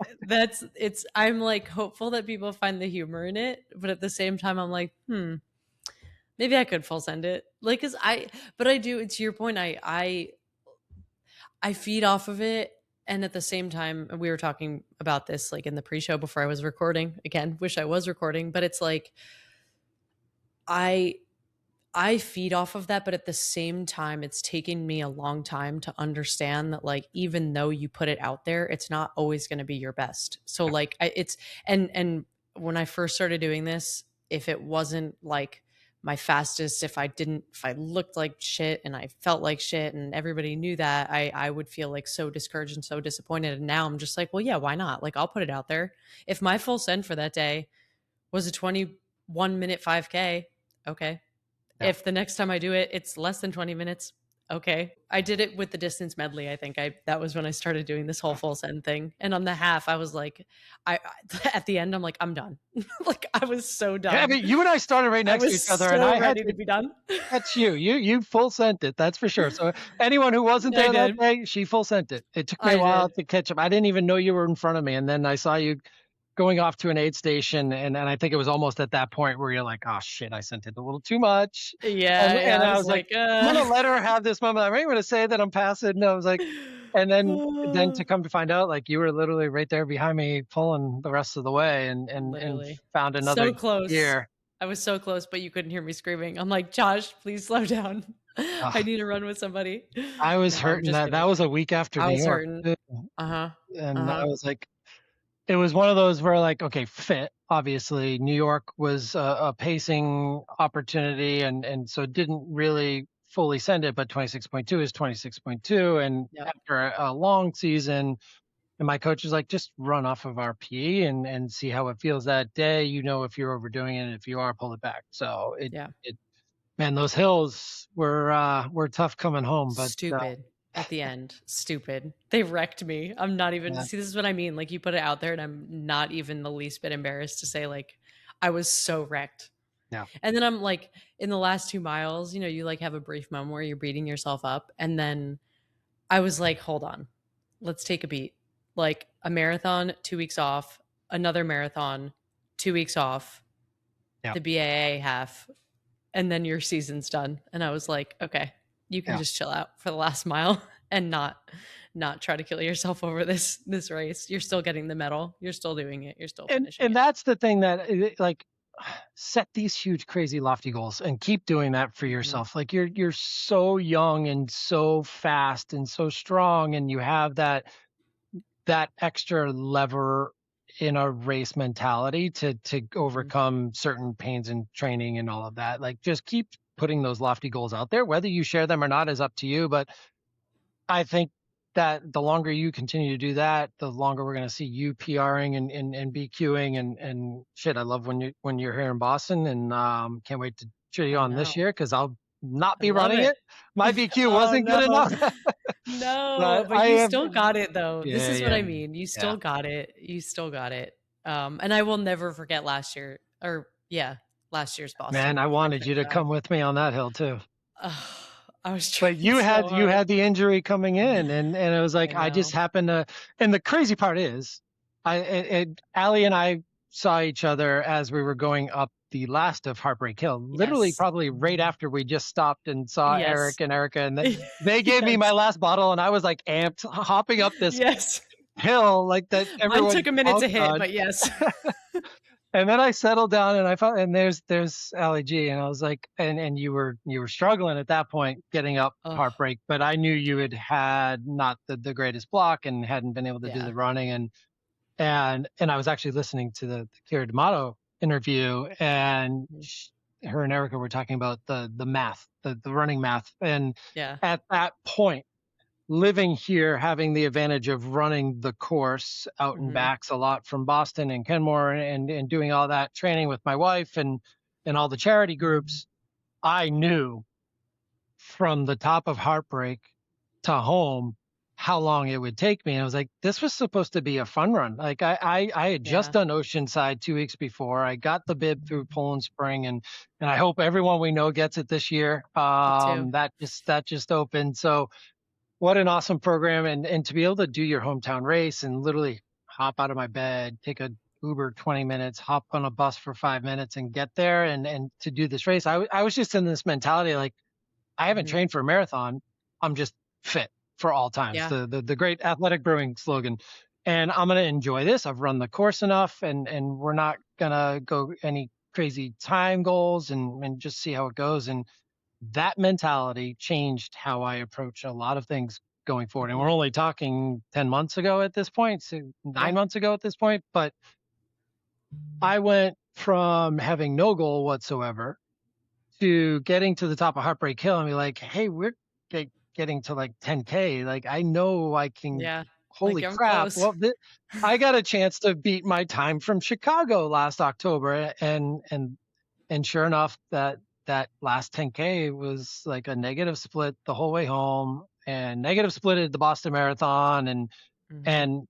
I'm like hopeful that people find the humor in it. But at the same time, I'm like, maybe I could full send it. Like, but I do, to your point, I feed off of it. And at the same time, we were talking about this like in the pre-show before I was recording. Again, wish I was recording, but it's like, I feed off of that, but at the same time, it's taken me a long time to understand that, like, even though you put it out there, it's not always going to be your best. So like and when I first started doing this, if it wasn't like my fastest, if I looked like shit and I felt like shit and everybody knew that, I would feel like so discouraged and so disappointed. And now I'm just like, well, yeah, why not? Like, I'll put it out there. If my full send for that day was a 21-minute 5K, okay. Yeah. If the next time I do it, it's less than 20 minutes, okay. I did it with the distance medley. I think that was when I started doing this whole full send thing. And on the half, I was like, at the end, I'm like, I'm done. Like, I was so done. Yeah, I mean, you and I started right next to each other, and I ready to be done. That's you. You full sent it. That's for sure. So anyone who wasn't there that day, she full sent it. It took me a while to catch up. I didn't even know you were in front of me, and then I saw you going off to an aid station, and I think it was almost at that point where you're like, oh shit, I sent it a little too much. Yeah. And I was like, I'm gonna let her have this moment. I'm ready to say that I'm past it. And I was like, and then to come to find out, like, you were literally right there behind me pulling the rest of the way, and found another so close. Year. I was so close, but you couldn't hear me screaming. I'm like, Josh, please slow down. I need to run with somebody. I was hurting. That was a week after New York. Hurting. And I was like, it was one of those where, like, okay, fit, obviously. New York was a pacing opportunity, and so didn't really fully send it, but 26.2 is 26.2. And after a long season, and my coach was like, just run off of RPE and see how it feels that day. You know, if you're overdoing it, if you are, pull it back. So man, those hills were tough coming home, but stupid. At the end, stupid. They wrecked me. I'm not even, see, this is what I mean. Like, you put it out there and I'm not even the least bit embarrassed to say, like, I was so wrecked. Yeah. And then I'm like, in the last 2 miles, you know, you like have a brief moment where you're beating yourself up. And then I was like, hold on, let's take a beat. Like, a marathon, 2 weeks off, another marathon, 2 weeks off, the BAA half, and then your season's done. And I was like, okay, you can just chill out for the last mile and not try to kill yourself over this race. You're still getting the medal. You're still doing it. You're still finishing it. And that's the thing that, like, set these huge, crazy, lofty goals and keep doing that for yourself. Like, you're so young and so fast and so strong, and you have that that extra lever in a race mentality to overcome certain pains in training and all of that. Like, just keep putting those lofty goals out there. Whether you share them or not is up to you. But I think that the longer you continue to do that, the longer we're going to see you PRing and BQing and shit. I love when you're here in Boston, and can't wait to cheer you I on this know. year because I'll not I be love running it. it. My BQ Oh wasn't good no. enough, No, but but I you have. still got it though. This Yeah, is what yeah, I mean. You yeah. still got it. You still got it. And I will never forget last year's Man, Boston I wanted you 5K to 5. come with me on that hill too. I was But trying so you hard. had the injury coming in, and it was I like I just know. happened to. And the crazy part is, Allie and I saw each other as we were going up the last of Heartbreak Hill. Literally, Yes. probably right after we just stopped and saw Yes. Eric and Erica, and they gave me my Yes. last bottle, and I was like amped, hopping up this Yes. hill like that Mine everyone took a minute to honked hit, on. but yes. And then I settled down and I found, and there's Ali G, and I was like, and you were struggling at that point getting up Oh, Heartbreak, but I knew you had not the greatest block and hadn't been able to do yeah. the running, and I was actually listening to the Kira D'Amato interview, and her and Erica were talking about the math, the running math, and Yeah. at that point, living here, having the advantage of running the course out and Hmm. backs a lot from Boston and Kenmore, and doing all that training with my wife and all the charity groups, I knew from the top of Heartbreak to home how long it would take me. And I was like, this was supposed to be a fun run. Like, I had just Yeah. done Oceanside 2 weeks before. I got the bib through Poland Spring, and I hope everyone we know gets it this year. Me too. That just opened. So what an awesome program. And to be able to do your hometown race and literally hop out of my bed, take a Uber 20 minutes, hop on a bus for 5 minutes and get there, and to do this race. I was just in this mentality, like, I haven't Hmm. trained for a marathon. I'm just fit for all times. Yeah. The great Athletic Brewing slogan. And I'm going to enjoy this. I've run the course enough, and we're not going to go any crazy time goals, and just see how it goes. And that mentality changed how I approach a lot of things going forward. And Hmm. we're only talking 10 months ago at this point, so Yeah. 9 months ago at this point. But I went from having no goal whatsoever to getting to the top of Heartbreak Hill and be like, hey, we're getting to like 10K. Like, I know I can, Yeah. Like holy I'm crap. close. Well, I got a chance to beat my time from Chicago last October. And sure enough, that last 10K was like a negative split the whole way home, and negative splitted the Boston Marathon, Hmm. and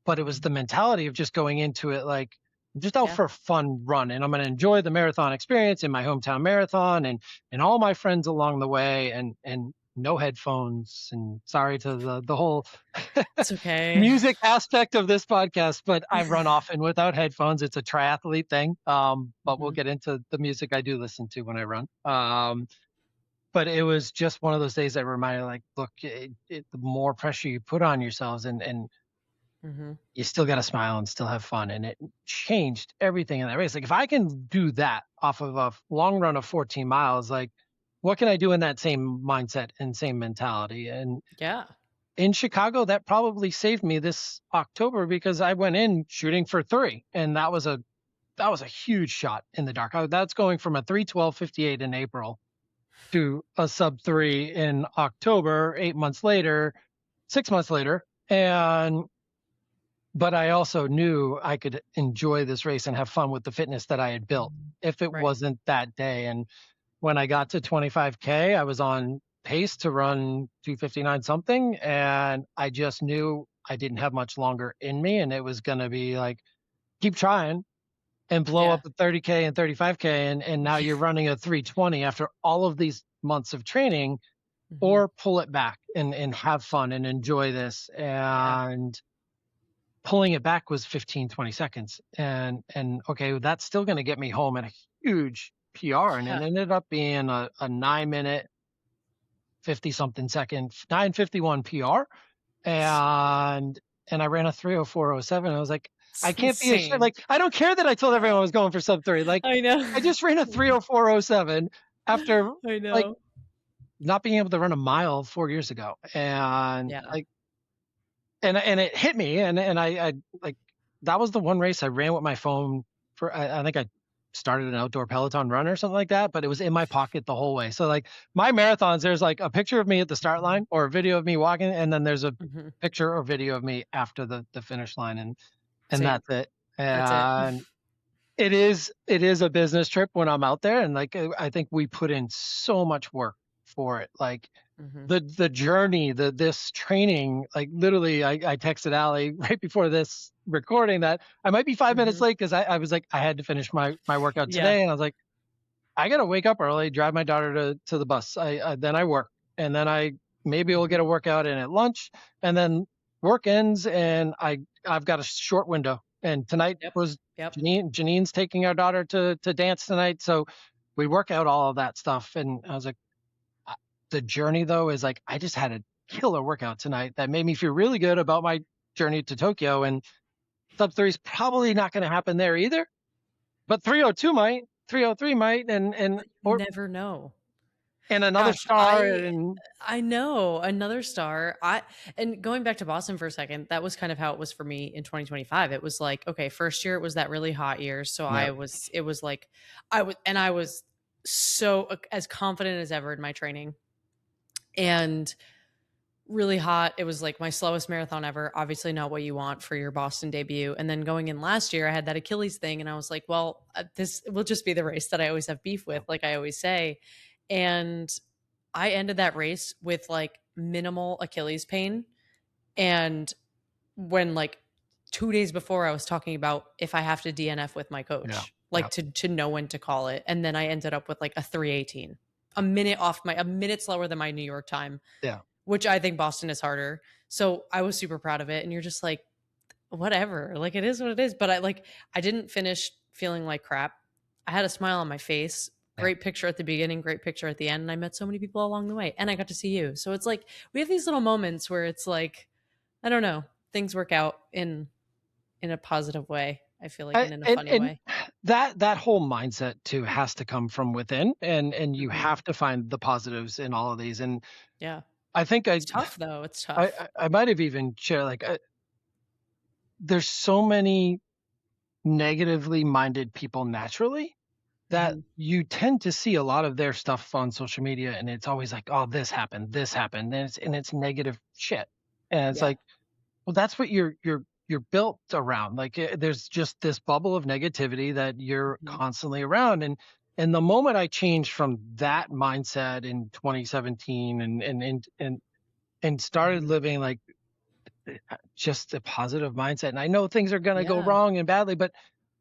but it was the mentality of just going into it like, I'm just out Yeah. for a fun run, and I'm going to enjoy the marathon experience in my hometown marathon, and all my friends along the way, and no headphones. And sorry to the whole It's okay. music aspect of this podcast, but I run often without headphones. It's a triathlete thing. But we'll Hmm. get into the music I do listen to when I run. But it was just one of those days that reminded, like, look, the more pressure you put on yourselves, and Hmm. you still got to smile and still have fun. And it changed everything in that race. Like, if I can do that off of a long run of 14 miles, like, what can I do in that same mindset and same mentality? And Yeah. in Chicago, that probably saved me this October, because I went in shooting for 3, and that was a huge shot in the dark. That's going from a 3:12:58 in April to a sub 3 in October, 8 months later, 6 months later. But I also knew I could enjoy this race and have fun with the fitness that I had built if it Right. wasn't that day. And when I got to 25K, I was on pace to run 2:59 something. And I just knew I didn't have much longer in me. And it was going to be like, keep trying and blow Yeah. up the 30K and 35K. And now you're running a 3:20 after all of these months of training, Hmm. or pull it back and have fun and enjoy this. Yeah. And pulling it back was 15, 20 seconds. And okay, that's still going to get me home in a huge PR. And Yeah. it ended up being a 9 minute, 50 something second, 9:51 PR. And I ran a 3:04:07. I was like, I It's can't be ashamed. insane. Like, I don't care that I told everyone I was going for sub 3. Like, I know. I just ran a 3:04:07 after, I like, know. not being able to run a mile 4 years ago. And Yeah. like, and it hit me, and I like that was the one race I ran with my phone for. I think I started an outdoor Peloton run or something like that, but it was in my pocket the whole way. So like my marathons, there's like a picture of me at the start line or a video of me walking, and then there's a Hmm. picture or video of me after the finish line, and Same. that's it. That's it. And it is a business trip when I'm out there, and like I think we put in so much work for it. Like Hmm. the journey, this training, like literally I texted Allie right before this recording that I might be 5 minutes Hmm. late because I was like, I had to finish my workout Yeah. today. And I was like, I gotta wake up early, drive my daughter to the bus. Then I work, and then I maybe we'll Hmm. get a workout in at lunch, and then work ends, and I've got a short window. And tonight Yep. was Yep. Janine's taking our daughter to dance tonight, so we work out all of that stuff. And I was like, uh, the journey though is like I just had a killer workout tonight that made me feel really good about my journey to Tokyo. And sub three is probably not going to happen there either, but 302 might, 303 might, and You or never know. and another Gosh, star. I And I know another star. And going back to Boston for a second, that was kind of how it was for me in 2025. It was like, okay, first year it was that really hot year, so yeah, it was like I was so as confident as ever in my training. And really hot. It was like my slowest marathon ever. Obviously not what you want for your Boston debut. And then going in last year, I had that Achilles thing and I was like, well, this will just be the race that I always have beef with, like I always say. And I ended that race with like minimal Achilles pain. And when like 2 days before I was talking about if I have to DNF with my yeah, coach, yeah. like to know when to call it. And then I ended up with like a 3:18, a minute slower than my New York time, Yeah. which I think Boston is harder. So I was super proud of it. And you're just like, whatever, like it is what it is. But I didn't finish feeling like crap. I had a smile on my face. Yeah. Great picture at the beginning, great picture at the end. And I met so many people along the way and I got to see you. So it's like we have these little moments where it's like, I don't know, things work out in a positive way. I feel like, and in a funny And way. that whole mindset too has to come from within, and you Hmm. have to find the positives in all of these. And Yeah. I think I It's tough though. It's I, tough. I might have even shared like there's so many negatively minded people naturally that Hmm. you tend to see a lot of their stuff on social media, and it's always like, oh, this happened, and it's negative shit. And it's Yeah. like, well, that's what you're built around. Like there's just this bubble of negativity that you're Hmm. constantly around. And the moment I changed from that mindset in 2017 and started Hmm. living like just a positive mindset, and I know things are going to go Yeah. wrong and badly, but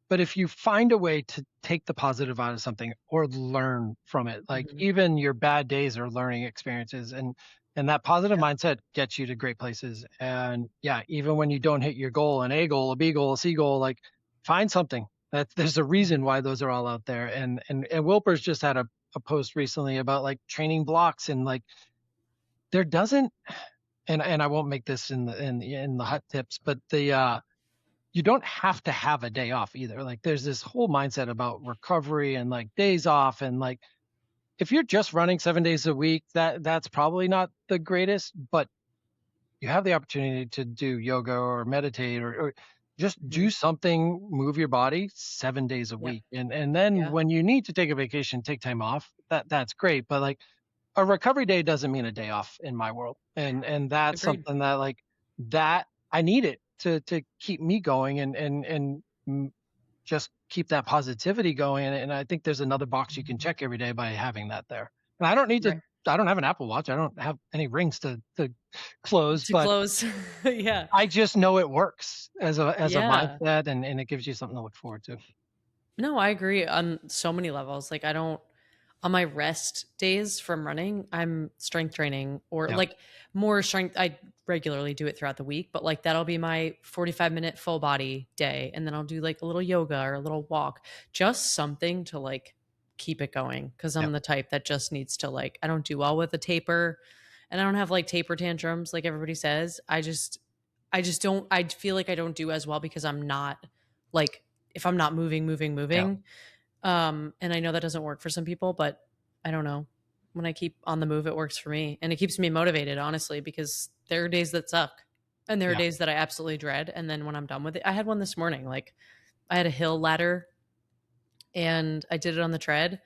if you find a way to take the positive out of something or learn from it, like Hmm. even your bad days are learning experiences, and that positive Yeah. mindset gets you to great places. And yeah, even when you don't hit your goal, an A goal, a B goal, a C goal, like find something that there's a reason Hmm. why those are all out there. And Wilper's just had a post recently about like training blocks, and like there doesn't, and I won't make this in the hot tips, but you don't have to have a day off either. Like there's this whole mindset about recovery and like days off, and like if you're just running 7 days a week, that's probably not the greatest, but you have the opportunity to do yoga or meditate, or just Hmm. do something, move your body 7 days a Yep. week. And then Yeah. when you need to take a vacation, take time off, that's great. But like a recovery day doesn't mean a day off in my world. And that's Agreed. something that like that I need it to keep me going, and just keep that positivity going. And I think there's another box you can Mhm. check every day by having that there. And I don't need to. Right. I don't have an Apple Watch. I don't have any rings to close, To but close. Yeah. I just know it works as a Yeah. mindset, and it gives you something to look forward to. No, I agree on so many levels. Like I don't on my rest days from running, I'm strength training or Yeah. like more strength. I regularly do it throughout the week, but like that'll be my 45-minute full body day. And then I'll do like a little yoga or a little walk, just something to like keep it going. Cause Yeah. I'm the type that just needs to like, I don't do well with a taper and I don't have like taper tantrums like everybody says. I just don't, I feel like I don't do as well because I'm not like, if I'm not Yeah. moving. And I know that doesn't work for some people, but I don't know. When I keep on the move, it works for me. And it keeps me motivated, honestly, because there are days that suck. And there are Yeah. days that I absolutely dread. And then when I'm done with it, I had one this morning. Like I had a hill ladder and I did it on the tread.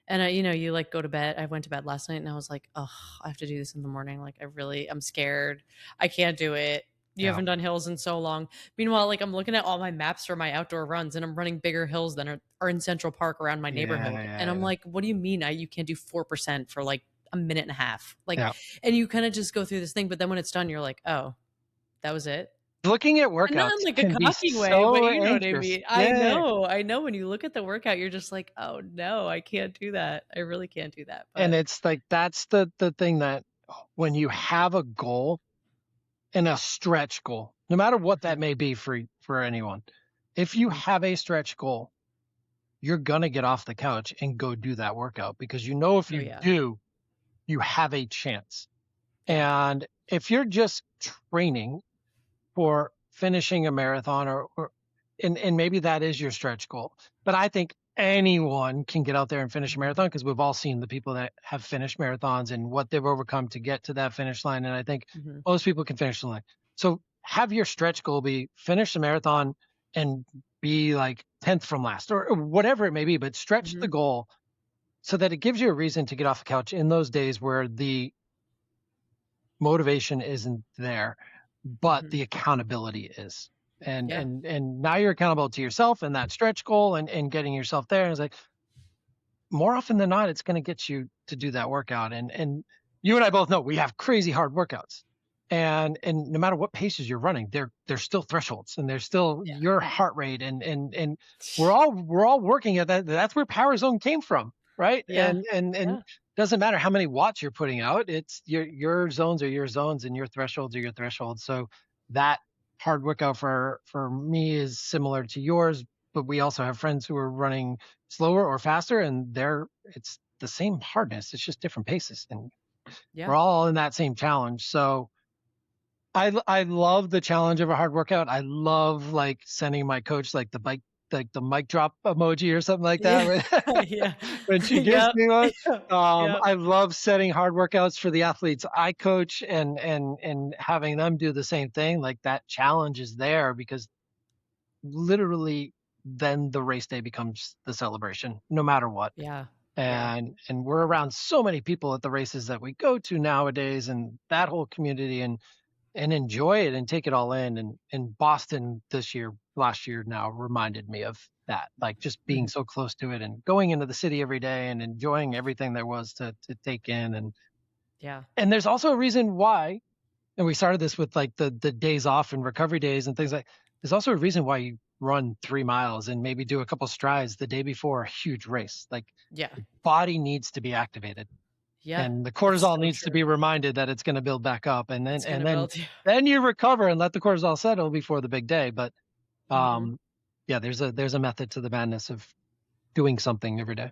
And you like go to bed. I went to bed last night and I was like, oh, I have to do this in the morning. Like I'm scared. I can't do it. You Yeah. haven't done hills in so long. Meanwhile, like I'm looking at all my maps for my outdoor runs and I'm running bigger hills than are in Central Park around my Yeah. neighborhood. And I'm Yeah. like, what do you mean you can't do 4% for like a minute and a half? Like, Yeah. and you kind of just go through this thing. But then when it's done, you're like, oh, that was it. Looking at And not in workouts like a can be cocky way, but so you know what I anxious. mean. Yeah. I know when you look at the workout, you're just like, oh no, I can't do that. I really can't do that. And But it's like, that's the thing, that when you have a goal and a stretch goal, no matter what that Mhm, may be for anyone, if you mhm. have a stretch goal, you're going to get off the couch and go do that workout, because if Oh you yeah. do, you have a chance. Yeah. And if you're just training for finishing a marathon, and maybe that is your stretch goal, but I think anyone can get out there and finish a marathon, because we've all seen the people that have finished marathons and what they've overcome to get to that finish line. And I think Mhm, most people can finish the line. So have your stretch goal be finish the marathon and be like 10th from last, or whatever it may be, but stretch mhm. the goal so that it gives you a reason to get off the couch in those days where the motivation isn't there, but Mhm. the accountability is. And Yeah. now you're accountable to yourself and that stretch goal, and getting yourself there. And it's like, more often than not, it's going to get you to do that workout. And you and I both know we have crazy hard workouts. And no matter what paces you're running, they're still thresholds, and there's still Yeah. your heart rate, and we're all working at that. That's where Power Zone came from, right? Yeah. And Yeah. doesn't matter how many watts you're putting out. It's your zones are your zones, and your thresholds are your thresholds. So that hard workout for me is similar to yours, but we also have friends who are running slower or faster, and it's the same hardness. It's just different paces, and Yeah. we're all in that same challenge. So I love the challenge of a hard workout. I love like sending my coach like the mic drop emoji or something like that Yeah. when, Yeah. when she gives Yep. me one. Yep. Yep. I love setting hard workouts for the athletes I coach, and having them do the same thing. Like, that challenge is there, because literally then the race day becomes the celebration, no matter what. Yeah. Yeah. And we're around so many people at the races that we go to nowadays, and that whole community, and enjoy it and take it all in. And Boston last year now reminded me of that, like just being Mhm. so close to it and going into the city every day and enjoying everything there was to take in. Yeah. And there's also a reason why, and we started this with like the days off and recovery days and things like, there's also a reason why you run 3 miles and maybe do a couple strides the day before a huge race. Like, Yeah. the body needs to be activated, Yeah. and the It's cortisol so needs to true. be reminded that it's going to build back up, and then It's gonna and then build you. then you recover and let the cortisol settle before the big day. But Mhm. um yeah, there's a method to the madness of doing something every day.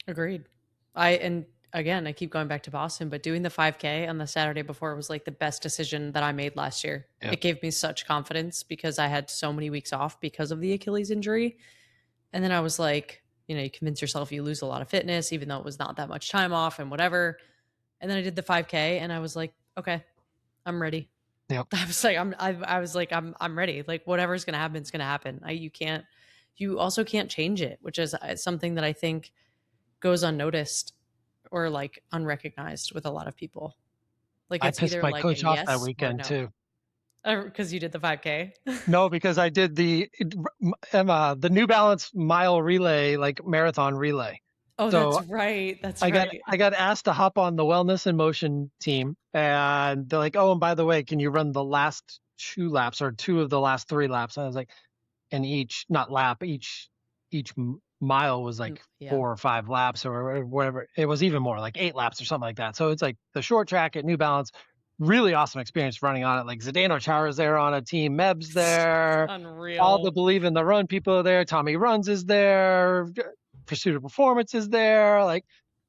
Agreed. And again, I keep going back to Boston, but doing the 5K on the Saturday before was like the best decision that I made last year. Yeah. It gave me such confidence because I had so many weeks off because of the Achilles injury. And then I was like, you convince yourself you lose a lot of fitness, even though it was not that much time off and whatever. And then I did the 5K and I was like, okay, I'm ready. Yep. I was like, I was like, I'm ready. Like whatever's going to happen, it's going to happen. You also can't change it, which is something that I think goes unnoticed or like unrecognized with a lot lot of people. Like I it's pissed either my like a coach off that yes or weekend no. too. Because you did the 5K. No, because I did the New Balance mile relay, like marathon relay. Oh, that's So right. That's I got right. I got asked to hop on the Wellness in Motion team, and they're like, "Oh, and by the way, can you run the last 2 laps, or two of the last 3 laps?" And I was like, and each mile was like Yeah. 4 or 5 laps or whatever. It was even more, like 8 laps or something like that. So it's like the short track at New Balance. Really awesome experience running on it. Like, Zdeno Chara's there on a team, Meb's there, all the Unreal. Believe in the Run people are there. Tommy Runs is there. Pursuit of Performance is there. Like,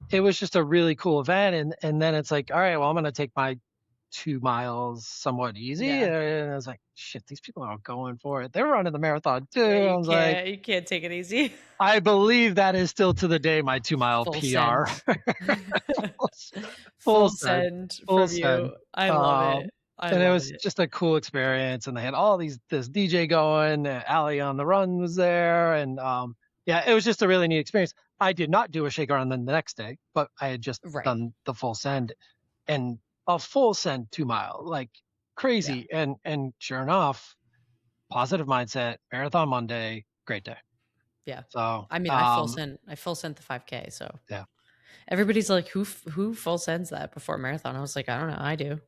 it was just a really cool event. And then it's like, all right, well, I'm going to take my 2 miles somewhat easy. Yeah. And I was like, shit, these people are going for it. They're running the marathon too. Yeah, I was like, you can't take it easy. I believe that is still to the day my 2 mile Full PR. send. full, full Full send, send full from send. you. I love Um, it. I And it love was it. just a cool experience. And they had all this DJ going. Allie on the Run was there, and yeah, it was just a really neat experience. I did not do a shaker on the next day, but I had just Right. done the full send, and a full send 2 mile, like Yeah. crazy. And sure enough, positive mindset, marathon Monday, great day. Yeah. So I mean, I full sent the 5K. So yeah, everybody's like, who full sends that before marathon? I was like, I don't know. I do.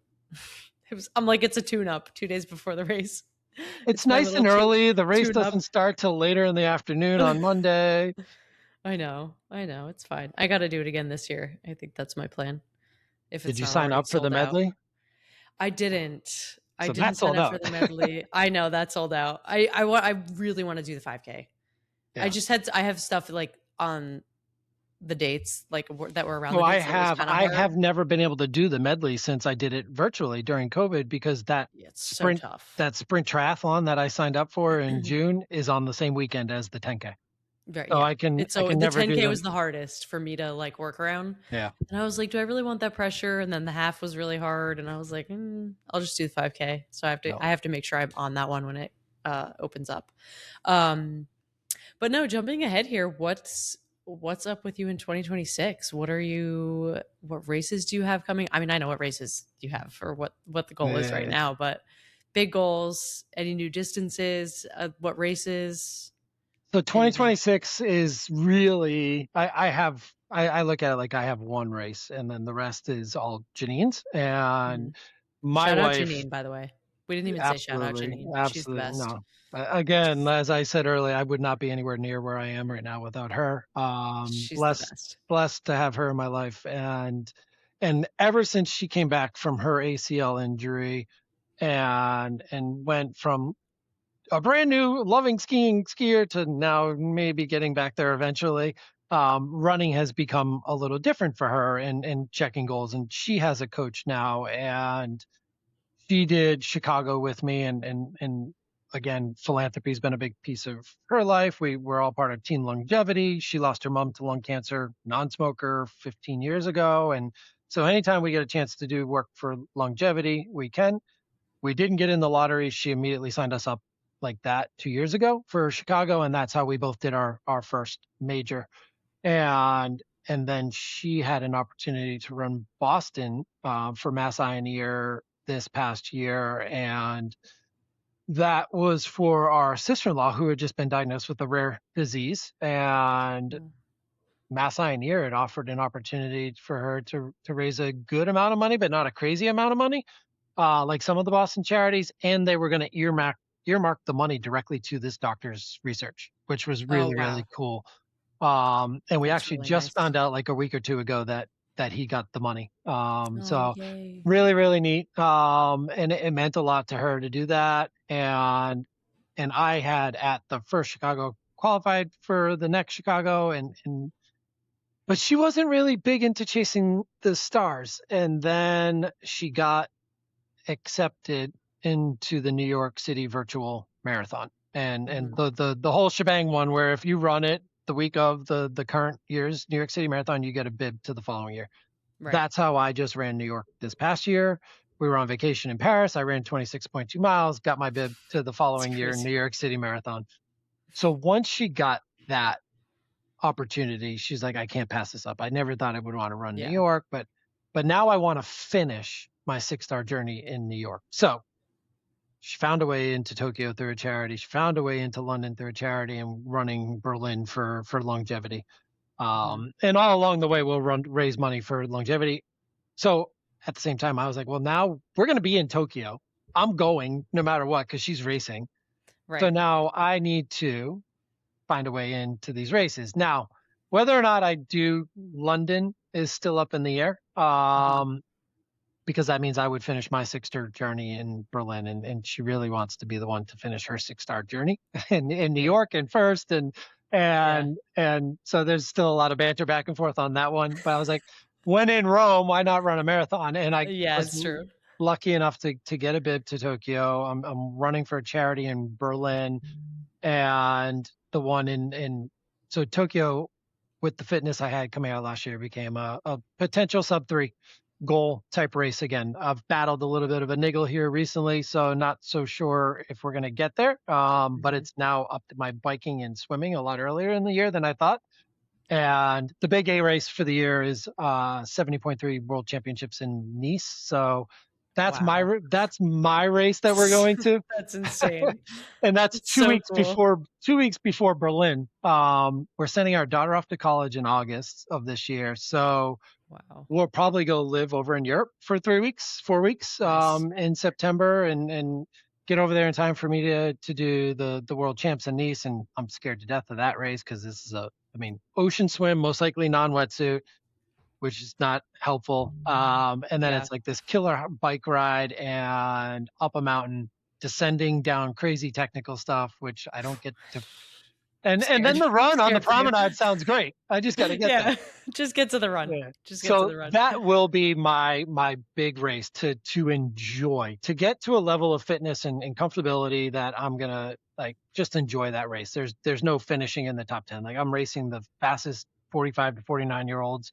I'm like, it's a tune up 2 days before the race. it's It's my nice little and early. The race tune up. doesn't start till later in the afternoon on Monday. I know. It's fine. I got to do it again this year. I think that's my plan. If Did it's you not sign already up for the sold out. medley? I didn't. I So didn't that's sign sold up for out. the medley. I know that's sold out. I really want to do the 5K. Yeah. I have stuff like on the dates like that were around So the I dates that was have kind of I hard. have never been able to do the medley since I did it virtually during COVID, because Yeah, it's so sprint tough. that sprint triathlon that I signed up for in June is on the same weekend as the 10K. Right, So yeah. I So can the never do 10K them. was the hardest for me to like work around. Yeah. And I was like, do I really want that pressure? And then the half was really hard. And I was like, I'll just do the 5K. So No. I have to make sure I'm on that one when it opens up. Um, but no, jumping ahead here, what's up with you in 2026? What races do you have coming? I mean, I know what races you have or what the goal is right Yeah. now, but big goals, any new distances, what races, So anything? 2026 is really I look at it like I have one race, and then the rest is all Janine's. Mhm. And my Shout out wife, Janine, by the way. We didn't even say shout out absolutely, Janine. She's the absolutely best. no. Again, as I said earlier, I would not be anywhere near where I am right now without her. She's the Blessed, best. blessed to have her in my life, and ever since she came back from her ACL injury, and went from a brand new loving skier to now maybe getting back there eventually. Running has become a little different for her, and checking goals. And she has a coach now, and she did Chicago with me, and again, philanthropy has been a big piece of her life. We were all part of Team Longevity. She lost her mom to lung cancer, non-smoker, 15 years ago, and so anytime we get a chance to do work for longevity, we can. We didn't get in the lottery. She immediately signed us up like that 2 years ago for Chicago, and that's how we both did our first major. And then she had an opportunity to run Boston for Mass Eye and Ear this past year, and that was for our sister-in-law who had just been diagnosed with a rare disease. And Mm. Mass Eye and Ear had offered an opportunity for her to raise a good amount of money, but not a crazy amount of money, like some of the Boston charities, and they were going to earmark the money directly to this doctor's research, which was Oh really, really wow. cool. And we That's actually really just nice. found out like a week or two ago that he got the money. Oh So yay. really, really neat. And it meant a lot to her to do that. And I had at the first Chicago qualified for the next Chicago, and but she wasn't really big into chasing the stars. And then she got accepted into the New York City virtual marathon, and Mhm. the whole shebang one, where if you run it the week of the current year's New York City marathon, you get a bib to the following year. Right. That's how I just ran New York this past year. We were on vacation in Paris. I ran 26.2 miles, got my bib to the It's following year New crazy. York City marathon. So once she got that opportunity, she's like, I can't pass this up. I never thought I would want to run New Yeah. York, but now I want to finish my 6 star journey in New York. So she found a way into Tokyo through a charity. She found a way into London through a charity, and running Berlin for longevity. Mhm. And all along the way, we'll raise money for longevity. So at the same time, I was like, well, now we're going to be in Tokyo. I'm going no matter what, because she's racing. So Right. now I need to find a way into these races. Now, whether or not I do London is still up in the air. Mhm. Because that means I would finish my 6 star journey in Berlin, and she really wants to be the one to finish her 6 star journey in New Yeah. York and first, and Yeah. and so there's still a lot of banter back and forth on that one. But I was like, when in Rome, why not run a marathon? And I Yeah, was it's true. lucky enough to get a bib to Tokyo. I'm running for a charity in Berlin, and the one in so Tokyo, with the fitness I had coming out last year, became a potential sub 3. goal type race again. I've battled a little bit of a niggle here recently, so not so sure if we're going to get there. But Mhm. it's now up to my biking and swimming a lot earlier in the year than I thought. And the big A race for the year is 70.3 World Championships in Nice. So Wow. that's my race that we're going to. That's insane. And that's It's so cool. 2 weeks before Berlin. We're sending our daughter off to college in August of this year. So Wow. we'll probably go live over in Europe for 3 weeks, 4 weeks, Nice. in September and get over there in time for me to do the world champs in Nice. And I'm scared to death of that race because this is ocean swim, most likely non-wetsuit, which is not helpful. And then Yeah. it's like this killer bike ride and up a mountain, descending down crazy technical stuff, which I don't get to. And Scared. then the run on the Scared for you. promenade sounds great. I just got to get there. Yeah. Just get to the run. Yeah. Just get to So the run. that will be my big race to enjoy, to get to a level of fitness and comfortability that I'm gonna like just enjoy that race. There's no finishing in the top 10. Like I'm racing the fastest 45 to 49-year-olds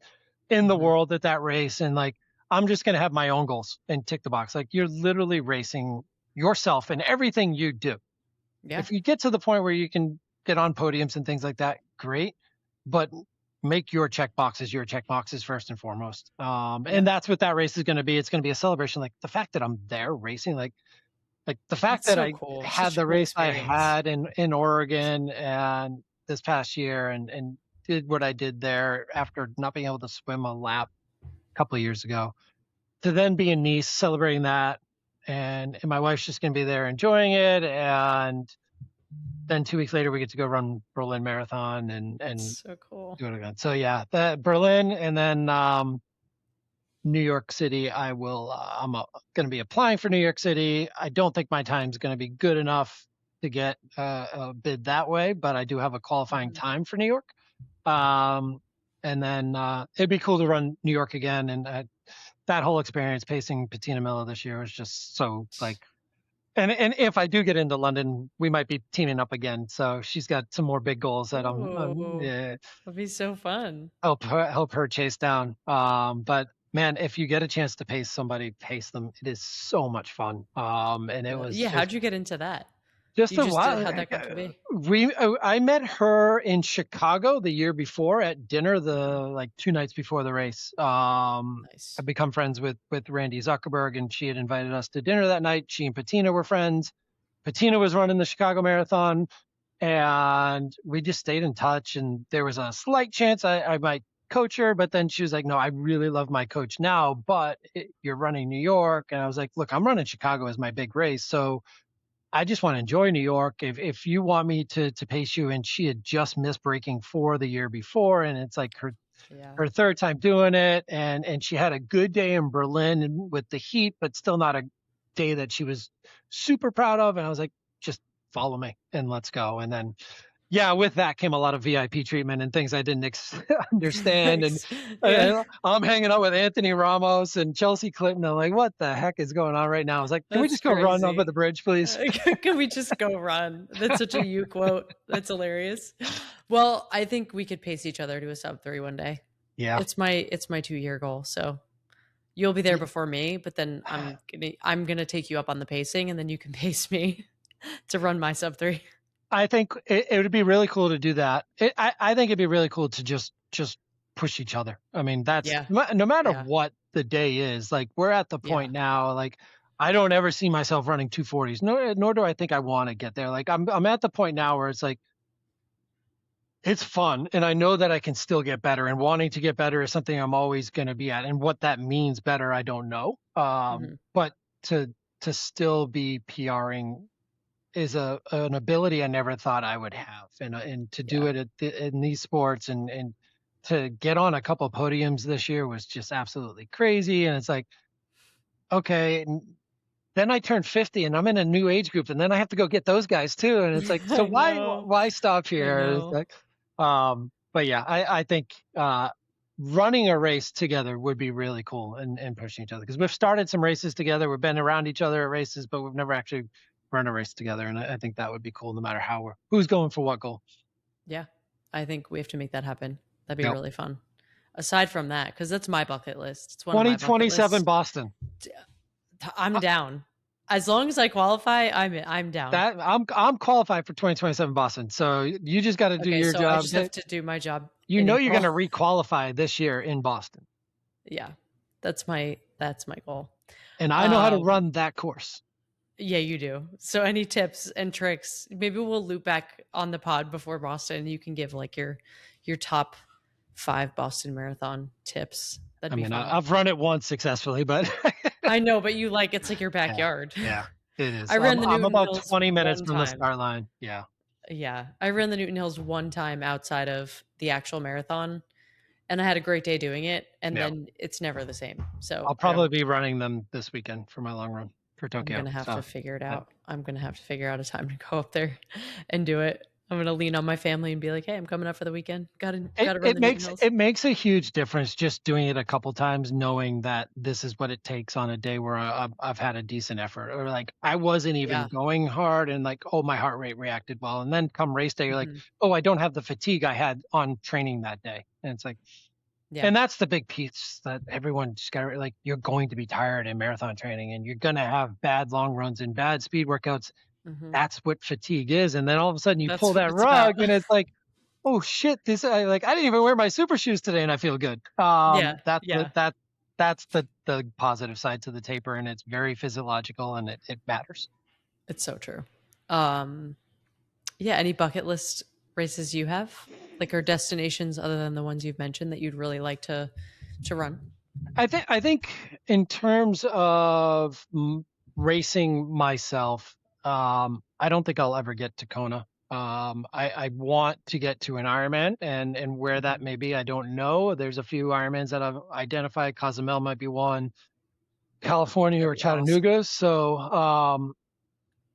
in the Mhm. world at that race. And like I'm just gonna have my own goals and tick the box. Like you're literally racing yourself in everything you do. Yeah. If you get to the point where you can get on podiums and things like that, great. But make your check boxes first and foremost. Yeah. And that's what that race is going to be. It's going to be a celebration. Like the fact that I'm there racing, like the fact That's that so I cool. had Such a the cool race I experience. had in Oregon and this past year and did what I did there after not being able to swim a lap a couple of years ago to then be in Nice celebrating that. And my wife's just going to be there enjoying it. And then 2 weeks later, we get to go run Berlin Marathon and So cool. do it again. So yeah, the Berlin and then New York City. I'm going to be applying for New York City. I don't think my time's going to be good enough to get a bid that way, but I do have a qualifying Mhm. time for New York. Um, and then it'd be cool to run New York again. And that whole experience pacing Patina Miller this year was just so like. And if I do get into London, we might be teaming up again. So she's got some more big goals that I'm Oh, yeah, that'd be so fun. help her chase down. But man, if you get a chance to pace somebody, pace them. It is so much fun. And it was Yeah. How'd you get into that? just You a just did, while. how'd that come to be? I met her in Chicago the year before at dinner, the like 2 nights before the race. Nice. I've become friends with Randy Zuckerberg, and she had invited us to dinner that night. She and Patina were friends. Patina was running the Chicago Marathon, and we just stayed in touch. And there was a slight chance I might coach her, but then she was like, "No, I really love my coach now, but you're running New York." And I was like, "Look, I'm running Chicago as my big race, so I just want to enjoy New York. If you want me to pace you," and she had just missed breaking 4 the year before, and it's like Yeah. her third time doing it, and she had a good day in Berlin with the heat, but still not a day that she was super proud of. And I was like, just follow me and let's go. And then yeah, with that came a lot of VIP treatment and things I didn't understand. And Nice. Yeah. I'm hanging out with Anthony Ramos and Chelsea Clinton. I'm like, what the heck is going on right now? I was like, can we That's just go run over crazy. the bridge, please? Can we just go run? That's such a you quote. That's hilarious. Well, I think we could pace each other to a sub 3 one day. Yeah. It's my 2-year goal. So you'll be there before me, but then I'm gonna take you up on the pacing, and then you can pace me to run my sub 3. I think it would be really cool to do that. I think it'd be really cool to just push each other. I mean, that's Yeah. no matter Yeah. what the day is. Like we're at the Yeah. point now. Like I don't ever see myself running 240s. Nor do I think I want to get there. Like I'm at the point now where it's like it's fun, and I know that I can still get better. And wanting to get better is something I'm always going to be at. And what that means better, I don't know. Mhm. But to still be PRing is an ability I never thought I would have, and to do Yeah. it in these sports and to get on a couple podiums this year was just absolutely crazy. And it's like, okay, and then I turned 50 and I'm in a new age group, and then I have to go get those guys too. And it's like, so I why know. why stop I here? It's know. like, but yeah, I think running a race together would be really cool and pushing each other because we've started some races together. We've been around each other at races, but we've never actually run a race together. And I think that would be cool no matter who's going for what goal. Yeah. I think we have to make that happen. That'd be Yep. really fun. aside from that, because that's my bucket list. It's one of my bucket 2027 lists. Boston. I'm Uh, down. As long as I qualify, I'm down. That I'm qualified for 2027 Boston. So you just got to do Okay, your so I job. just have to do my job You in know you're April. going to requalify this year in Boston. Yeah, that's my goal. And I know how to run that course. Yeah, you do. So any tips and tricks? Maybe we'll loop back on the pod before Boston. You can give like your top 5 Boston Marathon tips. That'd be fun. I've run it once successfully, but I know, but it's like your backyard. Yeah, it is. I ran the I'm Newton about Hills 20 minutes one from the time. start line. Yeah. Yeah, I ran the Newton Hills one time outside of the actual marathon, and I had a great day doing it. And then it's never the same. So I'll probably be running them this weekend for my long run for Tokyo. I'm gonna have to figure it out. I'm gonna have to figure out a time to go up there and do it. I'm gonna lean on my family and be like, "Hey, I'm coming up for the weekend. Got to run the Newton Hills." It makes a huge difference just doing it a couple times, knowing that this is what it takes on a day where I've had a decent effort, or like I wasn't even going hard, and like, oh, my heart rate reacted well, and then come race day, you're like, oh, I don't have the fatigue I had on training that day, and it's like, and that's the big piece that everyone just got to, like, you're going to be tired in marathon training, and you're gonna have bad long runs and bad speed workouts. That's what fatigue is, and then all of a sudden you pull that rug, and it's like, oh shit, I didn't even wear my super shoes today, and I feel good. That's the positive side to the taper, and it's very physiological, and it matters. It's so true. Any bucket list races you have, like, or destinations other than the ones you've mentioned that you'd really like to run? I think in terms of racing myself, I don't think I'll ever get to Kona. I want to get to an Ironman, and where that may be, I don't know. There's a few Ironmans that I've identified. Cozumel might be one, California or Chattanooga. Awesome. So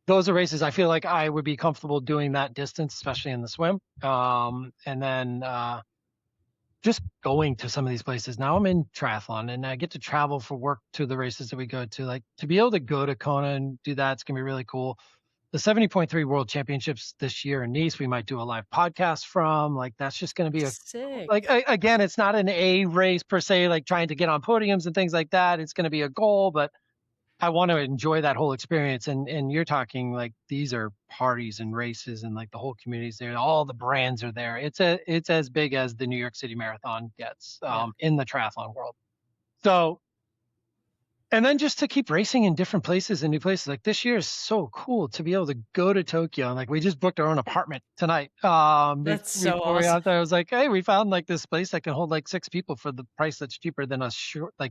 those are races I feel like I would be comfortable doing that distance, especially in the swim. And then just going to some of these places. Now I'm in triathlon, and I get to travel for work to the races that we go to. Like, to be able to go to Kona and do that, it's gonna be really cool. The 70.3 World Championships this year in Nice, we might do a live podcast from. Like, that's just going to be sick. Like, again, it's not an A race per se, like trying to get on podiums and things like that. It's going to be a goal, but I want to enjoy that whole experience. And you're talking like, these are parties and races, and like the whole community's there. All the brands are there. It's as big as the New York City Marathon gets in the triathlon world. So, and then just to keep racing in different places and new places. Like, this year is so cool to be able to go to Tokyo. And like, we just booked our own apartment tonight. That's so awesome. I was like, hey, we found like this place that can hold like 6 people for the price that's cheaper than a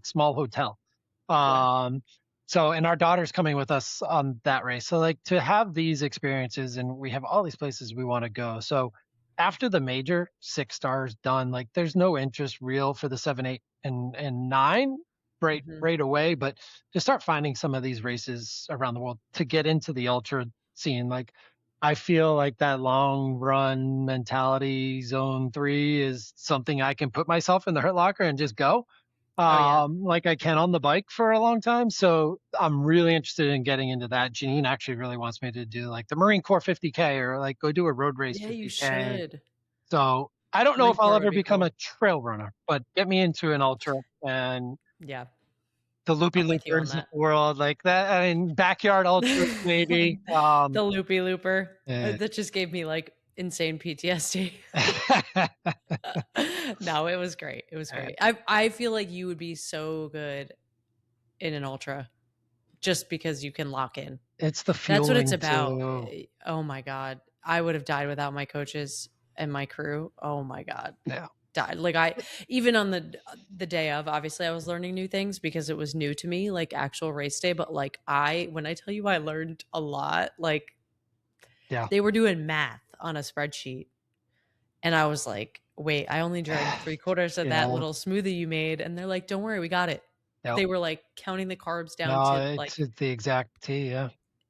small hotel. So, and our daughter's coming with us on that race. So like, to have these experiences, and we have all these places we want to go. So after the major 6 stars done, like, there's no interest real for the 7, 8, and 9 right away, but to start finding some of these races around the world to get into the ultra scene. Like, I feel like that long run mentality, zone 3, is something I can put myself in the Hurt Locker and just go. Like I can on the bike for a long time. So I'm really interested in getting into that. Janine actually really wants me to do like the Marine Corps 50K, or like go do a road race. Yeah, 50K. you should. So I don't know if I'll ever become a trail runner, but get me into an ultra, and the loopy loopers in the world like that. I mean, backyard ultra maybe. The loopy looper. That just gave me like insane PTSD. No, it was great. It was great. I feel like you would be so good in an ultra, just because you can lock in. It's the fueling. That's what it's about. Too. Oh my God. I would have died without my coaches and my crew. Oh my God. Yeah. Died. Like, even on the day of, obviously I was learning new things because it was new to me, like actual race day. But like, when I tell you I learned a lot, like, they were doing math on a spreadsheet, and I was like, wait, I only drank 3/4 of that little smoothie you made. And they're like, don't worry, we got it. Yep. They were like counting the carbs down to like the exact T. Yeah.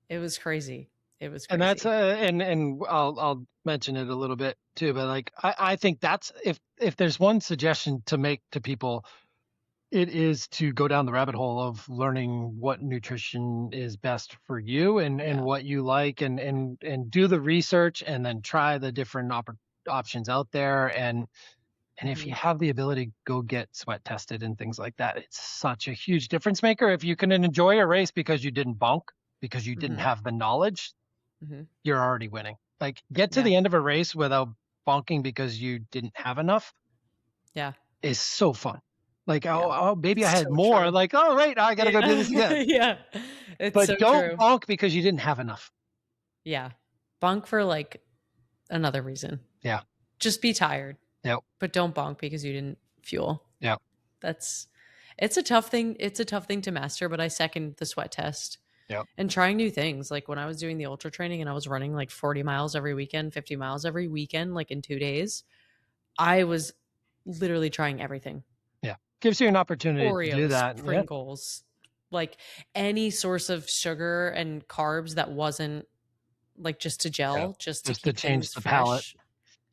It was crazy. It was crazy. And that's and I'll mention it a little bit too, but like, I think that's, if there's one suggestion to make to people, it is to go down the rabbit hole of learning what nutrition is best for you, and what you like, and do the research, and then try the different options out there, and And if you have the ability to go get sweat tested and things like that, it's such a huge difference maker. If you can enjoy a race because you didn't bonk, because you didn't have the knowledge, you're already winning. Like, get to the end of a race without bonking because you didn't have enough. Yeah. Is so fun. Like, oh, maybe I had more. True. Like, oh, right, I got to go do this again. Yeah. It's but so don't true. bonk because you didn't have enough. Yeah. Bonk for like another reason. Yeah. Just be tired. Yep. But don't bonk because you didn't fuel. Yeah. It's a tough thing. It's a tough thing to master, but I second the sweat test. Yeah. And trying new things. Like when I was doing the ultra training and I was running like 40 miles every weekend, 50 miles every weekend, like in 2 days, I was literally trying everything. Yeah. Gives you an opportunity Oreos, to do that. Pringles, like any source of sugar and carbs that wasn't like just to gel, just to keep change the fresh. palate.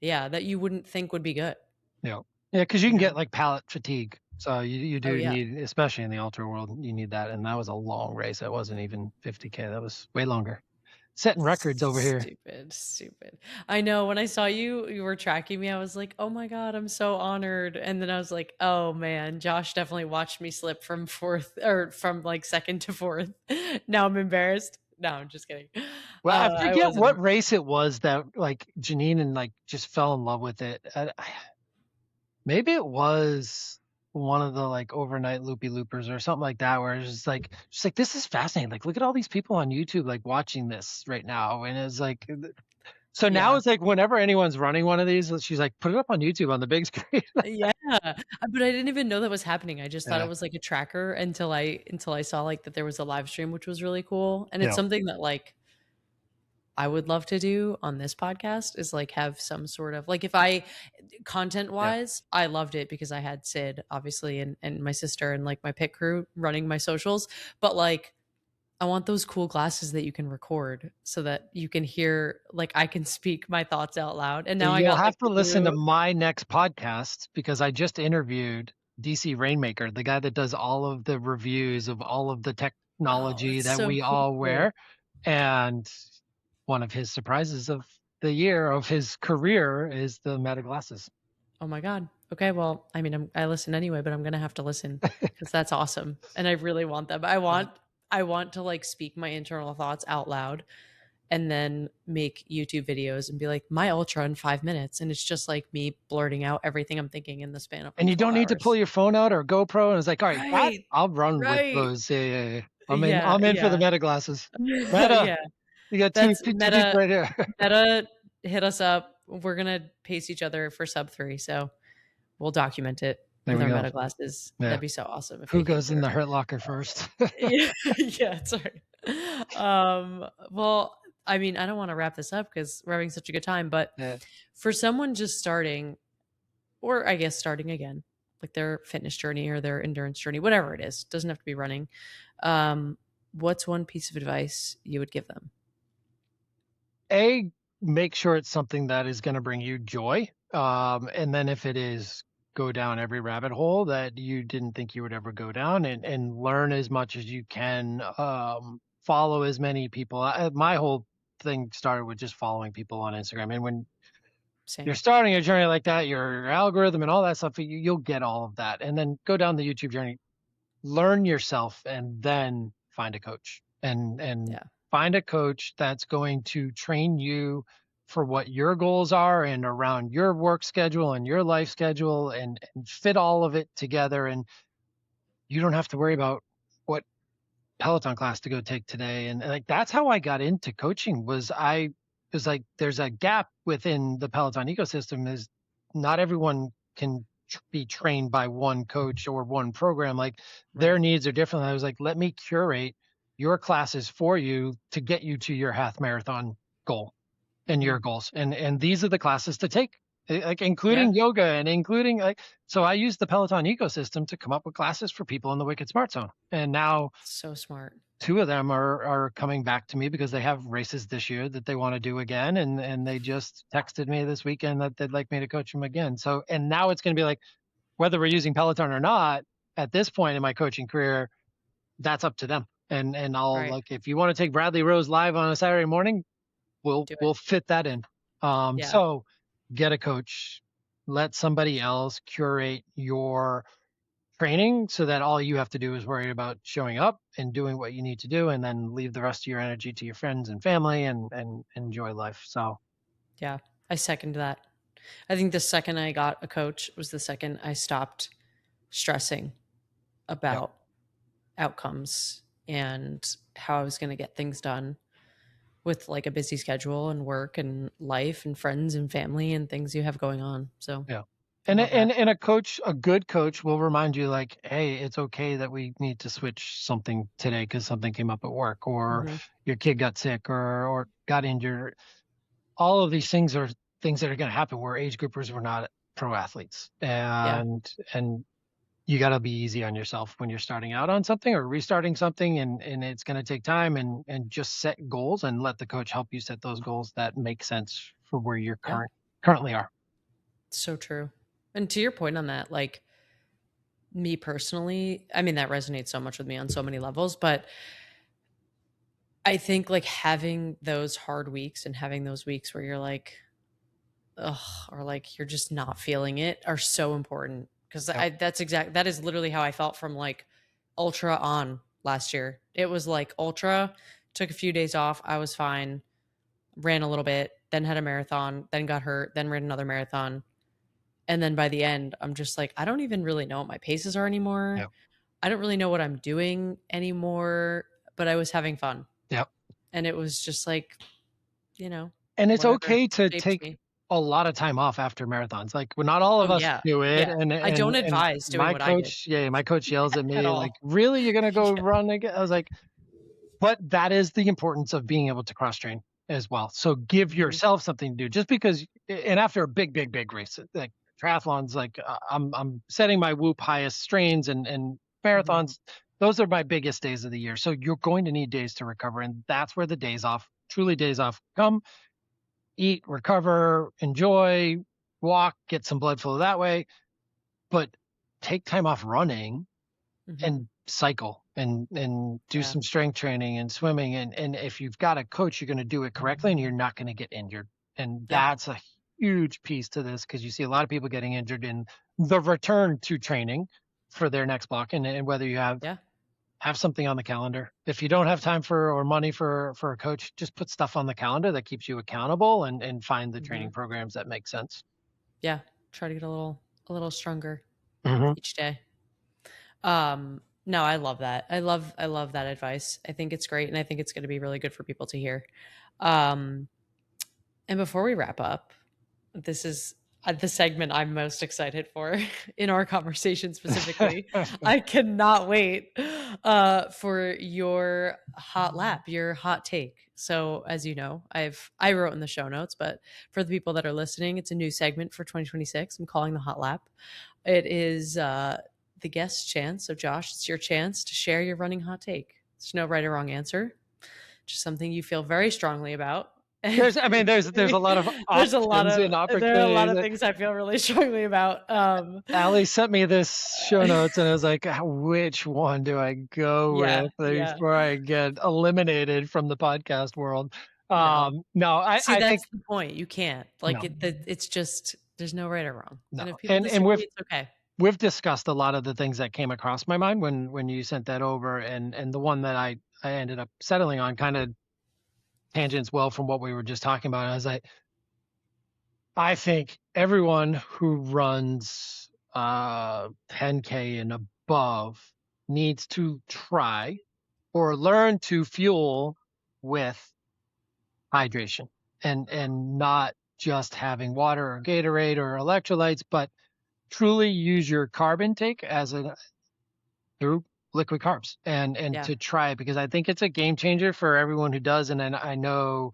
Yeah, that you wouldn't think would be good. Yeah. Yeah, because you can get like palate fatigue. So you do yeah. need, especially in the ultra world, you need that. And that was a long race. That wasn't even 50K. That was way longer. Setting records over here. Stupid. I know. When I saw you were tracking me, I was like, oh my God, I'm so honored. And then I was like, oh man, Josh definitely watched me slip from fourth or from like second to fourth. Now I'm embarrassed. No, I'm just kidding. Well, I forget what race it was that like Janine and like just fell in love with it. Maybe it was one of the like overnight loopy loopers or something like that, where it's just like this is fascinating. Like, look at all these people on YouTube like watching this right now, and it's like, so now it's like whenever anyone's running one of these, she's like, put it up on YouTube on the big screen. Yeah, but I didn't even know that was happening. I just thought it was like a tracker until I saw like that there was a live stream, which was really cool, and it's something that like I would love to do on this podcast is like have some sort of like, if I content wise, I loved it because I had Sid obviously and my sister and like my pit crew running my socials, but like I want those cool glasses that you can record so that you can hear, like I can speak my thoughts out loud. And now you'll have to listen to my next podcast because I just interviewed DC Rainmaker, the guy that does all of the reviews of all of the technology that we all wear. And one of his surprises of the year of his career is the Meta glasses. Oh my God. Okay. Well, I mean, I listen anyway, but I'm going to have to listen because that's awesome. And I really want them. I want to like speak my internal thoughts out loud and then make YouTube videos and be like my ultra in 5 minutes. And it's just like me blurting out everything I'm thinking in the span of and you don't need to pull your phone out or GoPro. And it's like, all right, I'll run with those. Yeah. I'm in for the Meta glasses. Meta. You got two Meta right here. Meta, hit us up. We're going to pace each other for sub 3. So we'll document it with our Meta glasses. Yeah. That'd be so awesome. Who goes in the Hurt Locker first? Yeah, sorry. Well, I mean, I don't want to wrap this up because we're having such a good time, but for someone just starting, or I guess starting again, like their fitness journey or their endurance journey, whatever it is, doesn't have to be running. What's one piece of advice you would give them? Make sure it's something that is going to bring you joy. And then if it is, go down every rabbit hole that you didn't think you would ever go down and learn as much as you can. Follow as many people. My whole thing started with just following people on Instagram. And when you're starting a journey like that, your algorithm and all that stuff, you'll get all of that. And then go down the YouTube journey, learn yourself, and then find a coach and find a coach that's going to train you for what your goals are and around your work schedule and your life schedule and fit all of it together. And you don't have to worry about what Peloton class to go take today. And like, that's how I got into coaching was like, there's a gap within the Peloton ecosystem is not everyone can be trained by one coach or one program. Like their needs are different. I was like, let me curate your classes for you to get you to your half marathon goal and your goals. And these are the classes to take, like including yoga and including like, so I used the Peloton ecosystem to come up with classes for people in the Wicked SmartZone. And now so smart. 2 of them are coming back to me because they have races this year that they want to do again. And they just texted me this weekend that they'd like me to coach them again. So, and now it's going to be like, whether we're using Peloton or not, at this point in my coaching career, that's up to them. And I'll like, if you want to take Bradley Rose live on a Saturday morning, we'll fit that in. So get a coach, let somebody else curate your training so that all you have to do is worry about showing up and doing what you need to do, and then leave the rest of your energy to your friends and family and enjoy life. So Yeah, I second that. I think the second I got a coach was the second I stopped stressing yeah, about outcomes and how I was going to get things done with like a busy schedule and work and life and friends and family and things you have going on. So yeah. I And love that. a good coach will remind you like, hey, it's okay that we need to switch something today because something came up at work, or Hmm. your kid got sick, or got injured. All of these things are things that are going to happen. Where age groupers were not pro athletes, Yeah. and you got to be easy on yourself when you're starting out on something or restarting something, and it's going to take time, and just set goals and let the coach help you set those goals that make sense for where you're Yeah. currently are. So true. And to your point on that, like me personally, I mean, that resonates so much with me on so many levels, but I think like having those hard weeks and having those weeks where you're like, ugh, or like you're just not feeling it are so important because Yep. that is literally how I felt from like ultra on last year. It was like ultra, took a few days off, I was fine, ran a little bit, then had a marathon, then got hurt, then ran another marathon. And then by the end, I'm just like, I don't even really know what my paces are anymore. Yep. I don't really know what I'm doing anymore, but I was having fun. Yep. And it was just like, you know, And it's whatever okay to shapes take me. a lot of time off after marathons. Like, well, not all Oh of us yeah. do it, Yeah. I don't and advise doing what I did my coach yells at at me like, all. "Really, you're gonna go Yeah. run again?" I was like, but that is the importance of being able to cross train as well. So give Mhm. yourself something to do. Just because, and after a big race, like triathlons, like I'm setting my Whoop highest strains, and Mhm. marathons. Those are my biggest days of the year. So you're going to need days to recover, and that's where the days off, truly days off, come. Eat, recover, enjoy, walk, get some blood flow that way. But take time off running Mhm. and cycle and do Yeah. some strength training and swimming, and if you've got a coach, you're going to do it correctly and you're not going to get injured. And Yeah. that's a huge piece to this, because you see a lot of people getting injured in the return to training for their next block, and whether you Yeah. have something on the calendar. If you don't have time for or money for a coach, just put stuff on the calendar that keeps you accountable, and find the training Mhm. programs that make sense. Yeah. Try to get a little stronger Hmm. each day. No, I love that. I love that advice. I think it's great and I think it's going to be really good for people to hear. Um and before we wrap up, this is the segment I'm most excited for in our conversation specifically. I cannot wait for your hot lap, your hot take. So, as you know, I wrote in the show notes, but for the people that are listening, it's a new segment for 2026. I'm calling the hot lap. It is the guest's chance. So, Josh, it's your chance to share your running hot take. There's no right or wrong answer, just something you feel very strongly about. And There's, I mean, there's a lot of options and there are a lot of opportunities. things I feel really strongly about. Allie sent me this show notes, and I was like, which one do I go Yeah, with yeah. before I get eliminated from the podcast world? No. No, See, I think that's the point. You can't. Like no, it's just there's no right or wrong. no, And if people and disagree, it's okay. we've discussed a lot of the things that came across my mind when you sent that over, and the one that I ended up settling on kind of tangents well from what we were just talking about. I think everyone who runs 10K and above needs to try or learn to fuel with hydration, and not just having water or Gatorade or electrolytes, but truly use your carb intake as a through liquid carbs, and Yeah. to try it, because I think it's a game changer for everyone who does. And then I know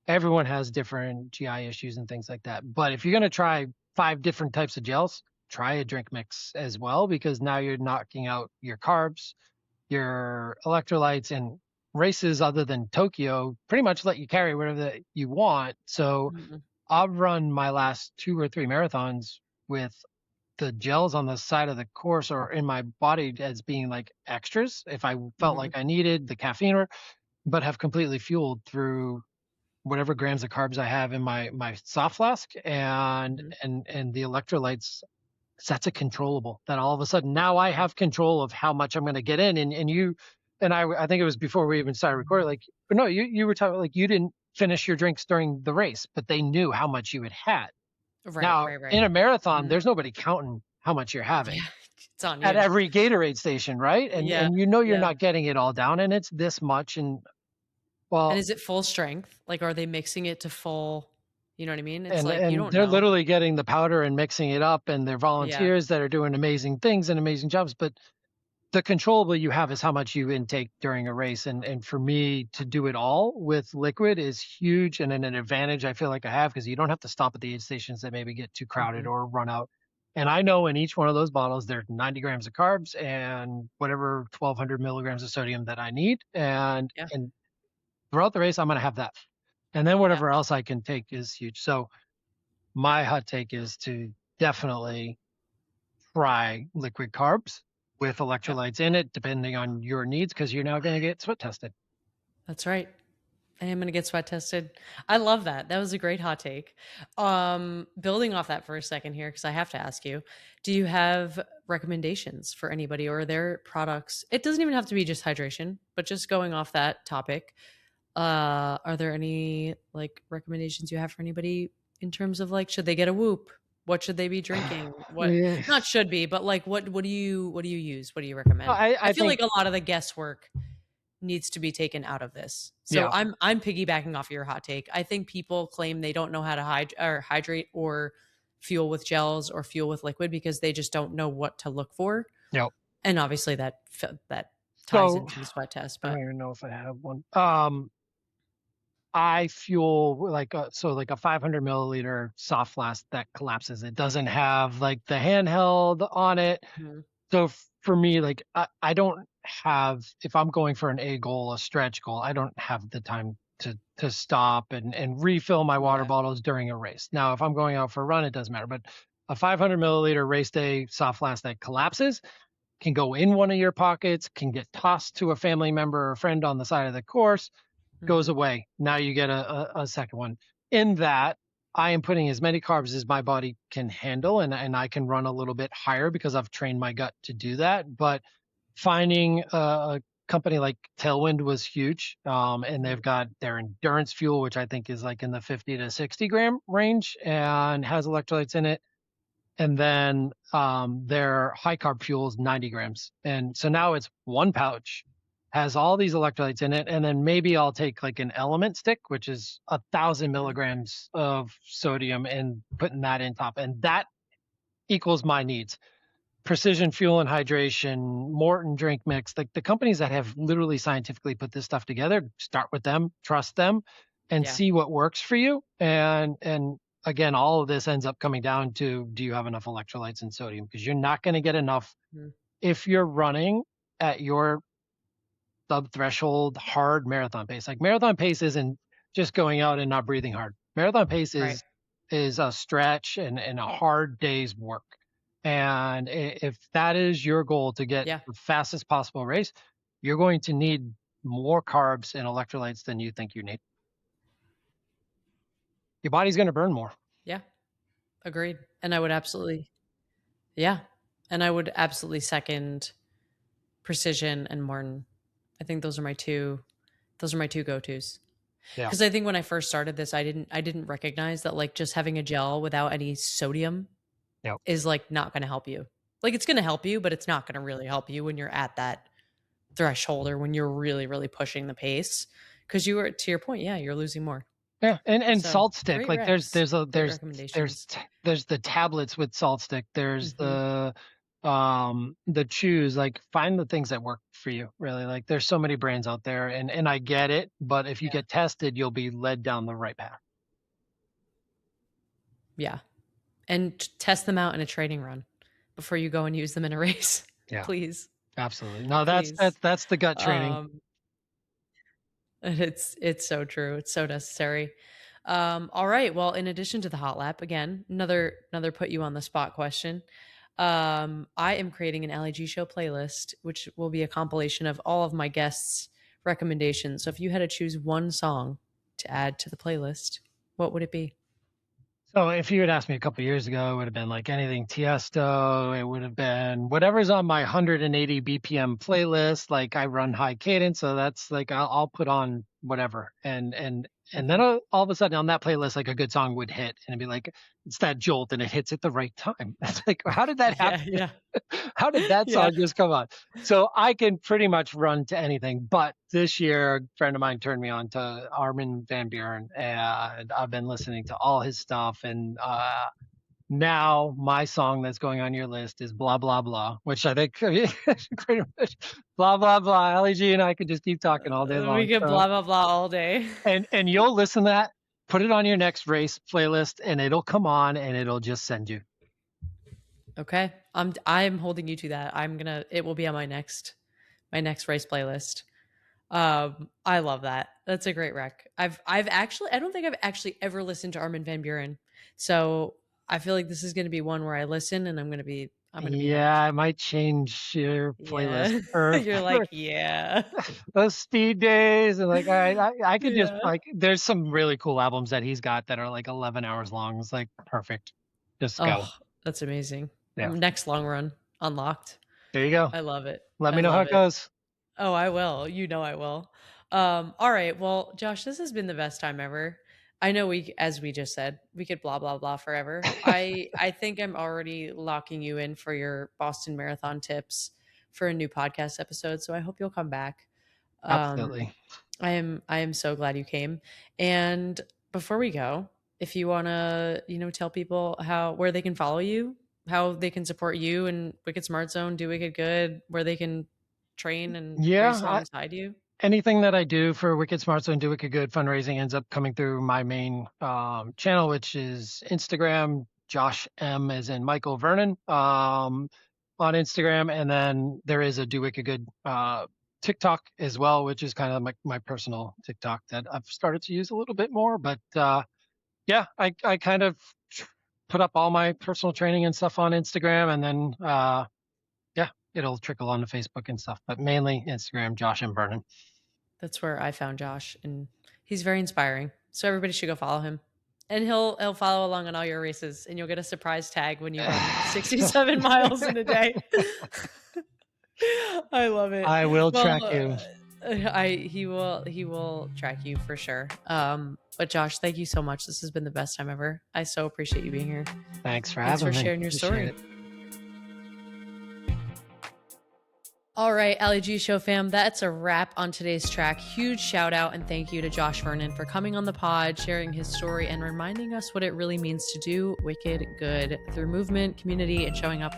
everyone has different GI issues and things like that. But if you're going to try 5 different types of gels, try a drink mix as well, because now you're knocking out your carbs, your electrolytes, and races other than Tokyo pretty much let you carry whatever that you want. So Mhm. I've run my last 2 or 3 marathons with the gels on the side of the course or in my body as being like extras if I felt Mhm. like I needed the caffeine, but have completely fueled through whatever grams of carbs I have in my soft flask, and the electrolytes. That's a controllable that all of a sudden now I have control of how much I'm going to get in. And you and I think it was before we even started recording, like, but no, you were talking like you didn't finish your drinks during the race, but they knew how much you had. Right, Now right, right. in a marathon, Mhm. there's nobody counting how much you're having Yeah, it's on at you. every Gatorade station, right? Yeah, And you know you're yeah. not getting it all down, and it's this much. And And well, is it full strength? Like, are they mixing it to full, you know what I mean? It's and like, you and don't they're know. literally getting the powder and mixing it up, and they're Yeah. volunteers that are doing amazing things and amazing jobs. But the controllable you have is how much you intake during a race. And for me to do it all with liquid is huge, and an advantage I feel like I have, because you don't have to stop at the aid stations that maybe get too crowded Mhm. or run out. And I know in each one of those bottles there's 90 grams of carbs and whatever 1200 milligrams of sodium that I need. Yeah, And throughout the race I'm going to have that, and then yeah, whatever else I can take is huge. So my hot take is to definitely try liquid carbs with yep. electrolytes in it, depending on your needs, because you're now going to get sweat tested. That's right. I am gonna get sweat tested. I love that. That was a great hot take. Building off that for a second here, because I have to ask you, do you have recommendations for anybody or their products? It doesn't even have to be just hydration, but just going off that topic, are there any like recommendations you have for anybody in terms of like, should they get a Whoop? What should they be drinking? What Yeah. not should be, but like what do you use? What do you recommend? I I feel think, like a lot of the guesswork needs to be taken out of this. So yeah, I'm piggybacking off your hot take. I think people claim they don't know how to hydrate or fuel with gels or fuel with liquid because they just don't know what to look for. yeah. And obviously that ties So into the sweat test, I don't but even know if I have one. I fuel like like a 500 milliliter soft flask that collapses. It doesn't have like the handheld on it. mhm, So for me, like I don't have, if I'm going for an A goal, a stretch goal, I don't have the time to stop and refill my water yeah. bottles during a race. Now, if I'm going out for a run, it doesn't matter. But a 500 milliliter race day soft flask that collapses can go in one of your pockets, can get tossed to a family member or friend on the side of the course, goes Mhm, away. Now you get a second one. In that, I am putting as many carbs as my body can handle, and I can run a little bit higher because I've trained my gut to do that. But finding a company like Tailwind was huge, and mhm, they've got their endurance fuel, which I think is like in the 50 to 60 gram range, and has electrolytes in it. And then their high carb fuel is 90 grams. And so now it's one pouch, has all these electrolytes in it. And then maybe I'll take like an element stick, which is 1,000 mhm. milligrams of sodium, and putting that in top. And that equals my needs. Precision Fuel and Hydration, Morton Drink Mix, like the companies that have literally scientifically put this stuff together, start with them, trust them, and Yeah. see what works for you. And again, all of this ends up coming down to, do you have enough electrolytes and sodium? Because you're not going to get enough Mhm. if you're running at your sub threshold hard marathon pace. Like marathon pace isn't just going out and not breathing hard. Marathon pace Right. is a stretch and a hard day's work. And if that is your goal, to get Yeah. the fastest possible race, you're going to need more carbs and electrolytes than you think you need. Your body's going to burn more. Yeah. Agreed. And I would absolutely yeah. And I would absolutely second Precision and Martin. I think those are my two go-tos. Yeah. Because I think when I first started this, I didn't recognize that like just having a gel without any sodium Yep. is like not going to help you. Like it's going to help you, but it's not going to really help you when you're at that threshold or when you're really really pushing the pace. Because you were to your point, yeah, you're losing more. Yeah, and So salt stick. great Like recs, great there's recommendations. there's the tablets with salt stick. There's Hmm. the chews. Like find the things that work for you. Really, like there's so many brands out there, and I get it. But if you Yeah, get tested, you'll be led down the right path. yeah, and test them out in a training run before you go and use them in a race, Yeah, please, absolutely. No, please. that's the gut training. Um, and it's so true. It's so necessary. All right. Well, in addition to the hot lap, again, another put you on the spot question. I am creating an LAG show playlist, which will be a compilation of all of my guests' recommendations. So if you had to choose one song to add to the playlist, what would it be? So if you had asked me a couple of years ago, it would have been like anything Tiesto. It would have been whatever's on my 180 BPM playlist. Like I run high cadence, so that's like I'll put on whatever, and then all of a sudden on that playlist, like a good song would hit, and it'd be like it's that jolt, and it hits at the right time. It's like, how did that happen? Yeah. How did that Yeah. song just come on? So I can pretty much run to anything. But this year, a friend of mine turned me on to Armin van Buuren, and I've been listening to all his stuff. And now my song that's going on your list is Blah, Blah, Blah, which I think pretty much blah, blah, blah. LEG and I could just keep talking all day long. We could blah, blah, blah all day. And you'll listen to that, put it on your next race playlist, and it'll come on and it'll just send you. Okay. I'm holding you to that. It will be on my next race playlist. I love that. That's a great rec. I don't think I've actually ever listened to Armin van Buuren. So I feel like this is going to be one where I listen and I'm going to be yeah, I might change your playlist. Yeah. You're like, yeah. Those speed days and like, all right, I could just like, there's some really cool albums that he's got that are like 11 hours long. It's like perfect. Just go. That's amazing. Yeah. Next long run unlocked. There you go. I love it. Let me know how it goes. Oh, I will. You know I will. All right. Well, Josh, this has been the best time ever. I know as we just said, we could blah, blah, blah forever. I think I'm already locking you in for your Boston Marathon tips for a new podcast episode. So I hope you'll come back. Absolutely. I am so glad you came. And before we go, if you want to, tell people where they can follow you, how they can support you and Wicked SmartZone, do Wicked Good, where they can train and race alongside you. Anything that I do for Wicked SmartZone, Do Wicked Good fundraising ends up coming through my main channel, which is Instagram, Josh M as in Michael Vernon on Instagram. And then there is a Do Wicked Good TikTok as well, which is kind of my personal TikTok that I've started to use a little bit more. But yeah, I kind of put up all my personal training and stuff on Instagram, and then it'll trickle onto Facebook and stuff, but mainly Instagram, Josh M. Vernon. That's where I found Josh, and he's very inspiring. So everybody should go follow him, and he'll follow along on all your races, and you'll get a surprise tag when you run 67 miles in a day. I love it. I will track you. He will track you for sure. But Josh, thank you so much. This has been the best time ever. I so appreciate you being here. Thanks for having me. Thanks for sharing your story. All right, LEG Show fam, that's a wrap on today's track. Huge shout out and thank you to Josh Vernon for coming on the pod, sharing his story, and reminding us what it really means to do wicked good through movement, community, and showing up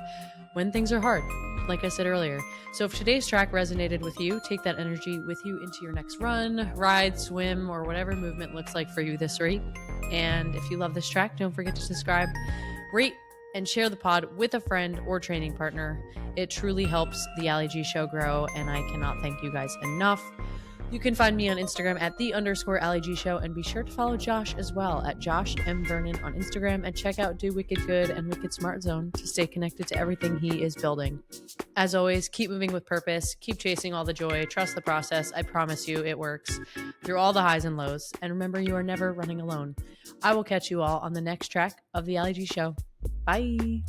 when things are hard, like I said earlier. So if today's track resonated with you, take that energy with you into your next run, ride, swim, or whatever movement looks like for you this week. And if you love this track, don't forget to subscribe, rate, and share the pod with a friend or training partner. It truly helps the LEG Show grow, and I cannot thank you guys enough. You can find me on Instagram at @the_LEG Show, and be sure to follow Josh as well at Josh M. Vernon on Instagram, and check out Do Wicked Good and Wicked SmartZone to stay connected to everything he is building. As always, keep moving with purpose, keep chasing all the joy, trust the process. I promise you it works through all the highs and lows. And remember, you are never running alone. I will catch you all on the next track of the LEG Show. Bye.